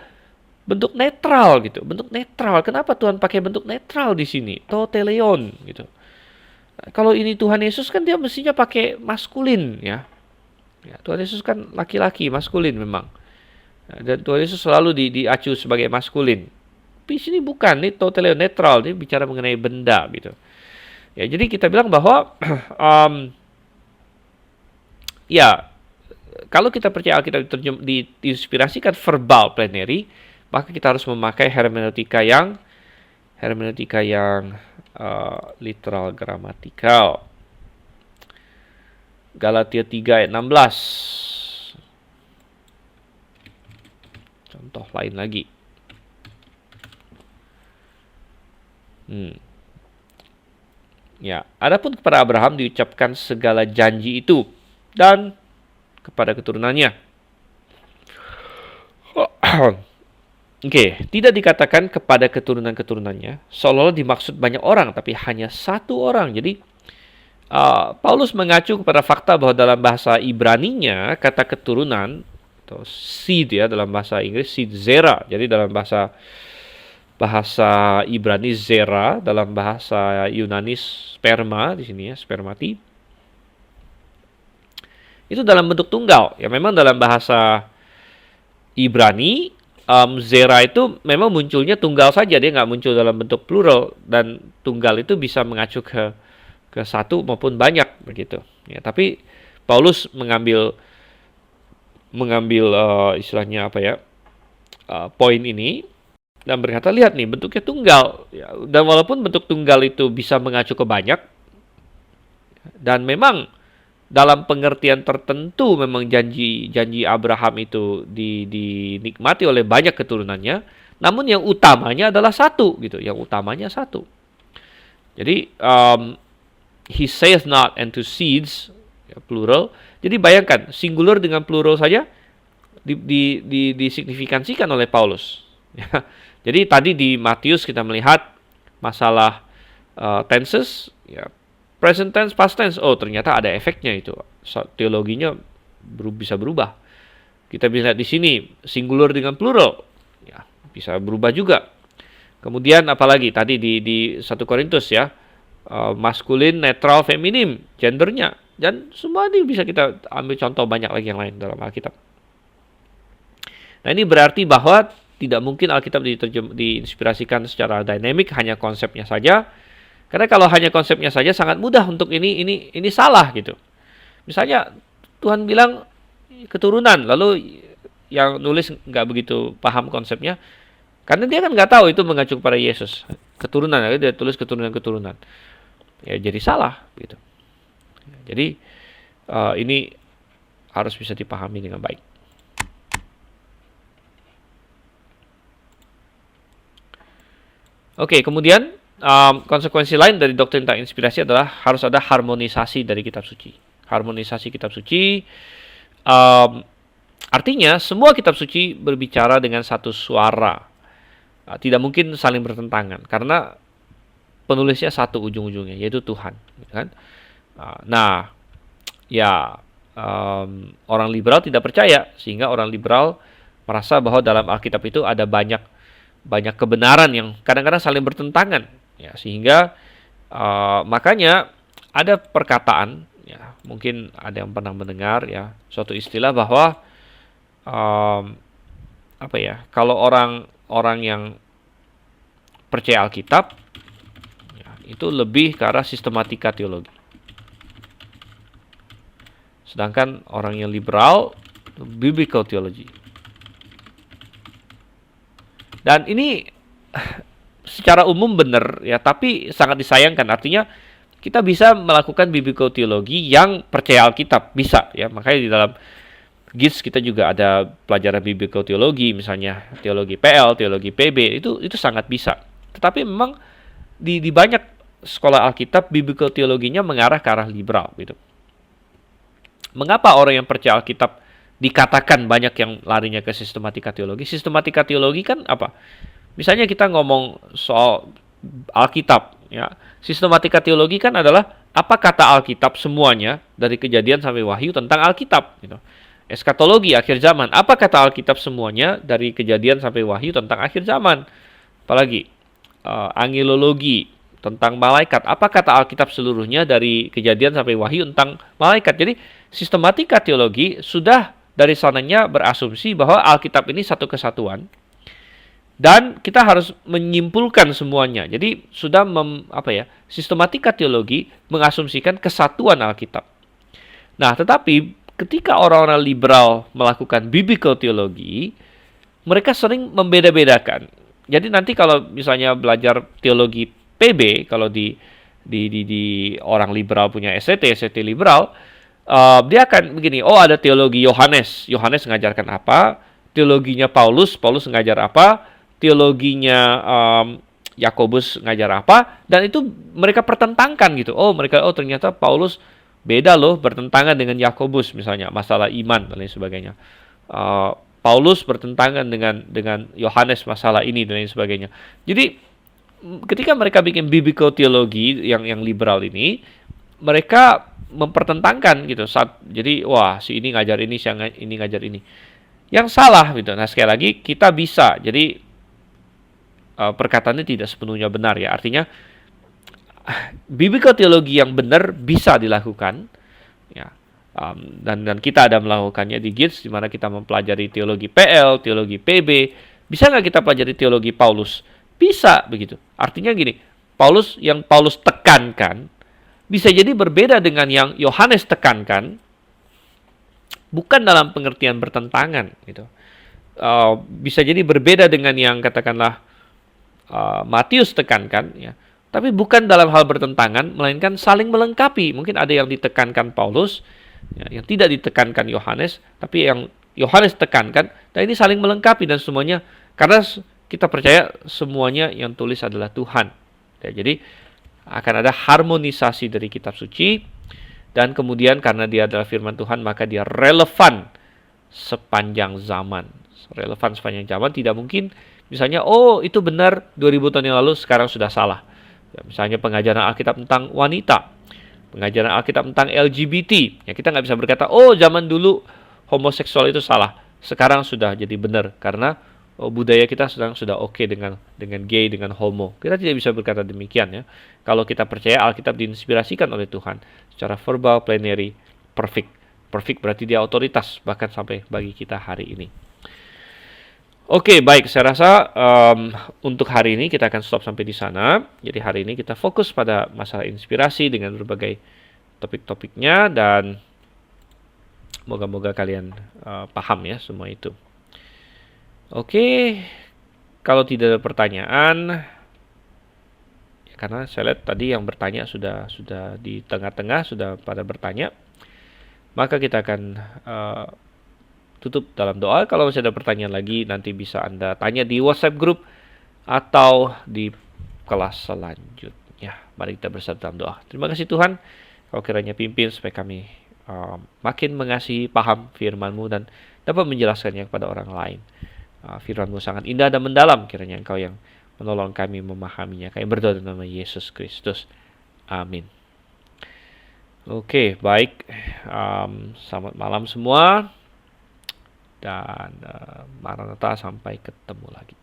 bentuk netral gitu, bentuk netral. Kenapa Tuhan pakai bentuk netral di sini? Toteleon gitu. Nah, kalau ini Tuhan Yesus kan dia mestinya pakai maskulin ya. Ya, Tuhan Yesus kan laki-laki, maskulin memang. Nah, dan Tuhan Yesus selalu diacu sebagai maskulin. Tapi sini bukan, ini toteleon, netral, ini bicara mengenai benda gitu. Ya, jadi kita bilang bahwa ya kalau kita percaya Alkitab diinspirasikan verbal plenary, maka kita harus memakai hermeneutika yang literal gramatikal. Galatia 3 ayat 16. Contoh lain lagi. Ya, adapun kepada Abraham diucapkan segala janji itu dan kepada keturunannya. Oke, tidak dikatakan kepada keturunan-keturunannya, seolah-olah dimaksud banyak orang, tapi hanya satu orang. Jadi, Paulus mengacu kepada fakta bahwa dalam bahasa Ibraninya, kata keturunan, atau seed ya, dalam bahasa Inggris, seed zera. Jadi dalam bahasa Ibrani zera, dalam bahasa Yunani sperma, di sini ya, spermati. Itu dalam bentuk tunggal. Ya, memang dalam bahasa Ibrani, zera itu memang munculnya tunggal saja, dia nggak muncul dalam bentuk plural, dan tunggal itu bisa mengacu ke satu maupun banyak begitu. Ya, tapi Paulus mengambil istilahnya apa ya, poin ini dan berkata, lihat nih bentuknya tunggal. Ya, dan walaupun bentuk tunggal itu bisa mengacu ke banyak, dan memang dalam pengertian tertentu memang janji Abraham itu dinikmati oleh banyak keturunannya, namun yang utamanya adalah satu gitu, yang utamanya satu. Jadi he saith not unto seeds, ya, plural. Jadi bayangkan singular dengan plural saja disignifikansikan oleh Paulus. Ya. Jadi tadi di Matius kita melihat masalah tenses, ya, present tense, past tense. Oh, ternyata ada efeknya itu. Teologinya bisa berubah. Kita bisa lihat di sini singular dengan plural, ya, bisa berubah juga. Kemudian apalagi tadi di 1 Korintus ya, maskulin, netral, feminim, gendernya, dan semua ini bisa kita ambil contoh banyak lagi yang lain dalam Alkitab. Nah, ini berarti bahwa tidak mungkin Alkitab diinspirasikan secara dynamic, hanya konsepnya saja. Karena kalau hanya konsepnya saja sangat mudah untuk ini salah gitu. Misalnya Tuhan bilang keturunan, lalu yang nulis nggak begitu paham konsepnya, karena dia kan nggak tahu itu mengacu kepada Yesus. Keturunan, dia tulis keturunan-keturunan. Ya jadi salah gitu. Jadi ini harus bisa dipahami dengan baik. Oke, kemudian konsekuensi lain dari doktrin tentang inspirasi adalah harus ada harmonisasi dari kitab suci. Harmonisasi kitab suci artinya semua kitab suci berbicara dengan satu suara. Tidak mungkin saling bertentangan karena penulisnya satu ujung-ujungnya, yaitu Tuhan, kan? Nah, ya orang liberal tidak percaya, sehingga orang liberal merasa bahwa dalam Alkitab itu ada banyak kebenaran yang kadang-kadang saling bertentangan, ya, sehingga makanya ada perkataan, ya, mungkin ada yang pernah mendengar, ya, suatu istilah bahwa apa ya, kalau orang yang percaya Alkitab, ya, itu lebih ke arah sistematika teologi. Sedangkan orang yang liberal, biblical theology. Dan ini secara umum benar, ya, tapi sangat disayangkan. Artinya kita bisa melakukan biblical theology yang percaya Alkitab, bisa, ya. Makanya di dalam GITS kita juga ada pelajaran biblical theology, misalnya teologi PL, teologi PB, itu sangat bisa. Tetapi memang di banyak sekolah Alkitab, biblical teologinya mengarah ke arah liberal, gitu. Mengapa orang yang percaya Alkitab dikatakan banyak yang larinya ke sistematika teologi? Sistematika teologi kan apa? Misalnya kita ngomong soal Alkitab, ya. Sistematika teologi kan adalah apa kata Alkitab semuanya dari Kejadian sampai Wahyu tentang Alkitab, gitu. Eskatologi akhir zaman, apa kata Alkitab semuanya dari Kejadian sampai Wahyu tentang akhir zaman. Apalagi angelologi tentang malaikat, apa kata Alkitab seluruhnya dari Kejadian sampai Wahyu tentang malaikat. Jadi sistematika teologi sudah dari sananya berasumsi bahwa Alkitab ini satu kesatuan dan kita harus menyimpulkan semuanya. Jadi sudah sistematika teologi mengasumsikan kesatuan Alkitab. Nah, tetapi ketika orang-orang liberal melakukan biblical teologi, mereka sering membeda-bedakan. Jadi nanti kalau misalnya belajar teologi PB, kalau di orang liberal punya ST liberal, dia akan begini, oh ada teologi Yohanes ngajarkan apa, teologinya Paulus ngajar apa, teologinya Yakobus ngajar apa, dan itu mereka pertentangkan gitu. Oh ternyata Paulus beda loh, bertentangan dengan Yakobus misalnya masalah iman dan lain sebagainya. Paulus bertentangan dengan Yohanes masalah ini dan lain sebagainya. Jadi ketika mereka bikin biblical teologi yang liberal ini, mereka mempertentangkan gitu. Jadi si ini ngajar ini, si ini ngajar ini. Yang salah gitu. Nah, sekali lagi kita bisa. Jadi perkataannya tidak sepenuhnya benar, ya. Artinya biblical teologi yang benar bisa dilakukan, ya. Dan kita ada melakukannya di GITS, di mana kita mempelajari teologi PL, teologi PB. Bisa nggak kita pelajari teologi Paulus? Bisa, begitu. Artinya gini, Paulus tekankan bisa jadi berbeda dengan yang Yohanes tekankan, bukan dalam pengertian bertentangan, gitu. Bisa jadi berbeda dengan yang katakanlah Matius tekankan, ya. Tapi bukan dalam hal bertentangan, melainkan saling melengkapi. Mungkin ada yang ditekankan Paulus, ya, yang tidak ditekankan Yohanes, tapi yang Yohanes tekankan, dan ini saling melengkapi dan semuanya, karena kita percaya semuanya yang tulis adalah Tuhan. Ya, jadi akan ada harmonisasi dari kitab suci, dan kemudian karena dia adalah firman Tuhan, maka dia relevan sepanjang zaman. Relevan sepanjang zaman, tidak mungkin misalnya, itu benar 2000 tahun yang lalu, sekarang sudah salah. Ya, misalnya pengajaran Alkitab tentang wanita, pengajaran Alkitab tentang LGBT, ya, kita nggak bisa berkata, zaman dulu homoseksual itu salah, sekarang sudah jadi benar karena budaya kita sudah oke dengan gay, dengan homo. Kita tidak bisa berkata demikian, ya. Kalau kita percaya Alkitab diinspirasikan oleh Tuhan secara verbal, plenary, perfect. Perfect berarti dia otoritas bahkan sampai bagi kita hari ini. Oke, baik. Saya rasa untuk hari ini kita akan stop sampai di sana. Jadi hari ini kita fokus pada masalah inspirasi dengan berbagai topik-topiknya, dan moga-moga kalian paham, ya, semua itu. Oke, kalau tidak ada pertanyaan, ya, karena saya lihat tadi yang bertanya sudah di tengah-tengah sudah pada bertanya, maka kita akan tutup dalam doa. Kalau masih ada pertanyaan lagi, nanti bisa Anda tanya di WhatsApp group atau di kelas selanjutnya. Mari kita bersatu dalam doa. Terima kasih Tuhan, Kau kiranya pimpin supaya kami makin mengasihi, paham firman-Mu dan dapat menjelaskannya kepada orang lain. Firman-Mu sangat indah dan mendalam, kiranya Engkau yang menolong kami memahaminya. Kami berdoa dalam nama Yesus Kristus. Amin. Oke, baik. Selamat malam semua. Dan Maranatha, sampai ketemu lagi.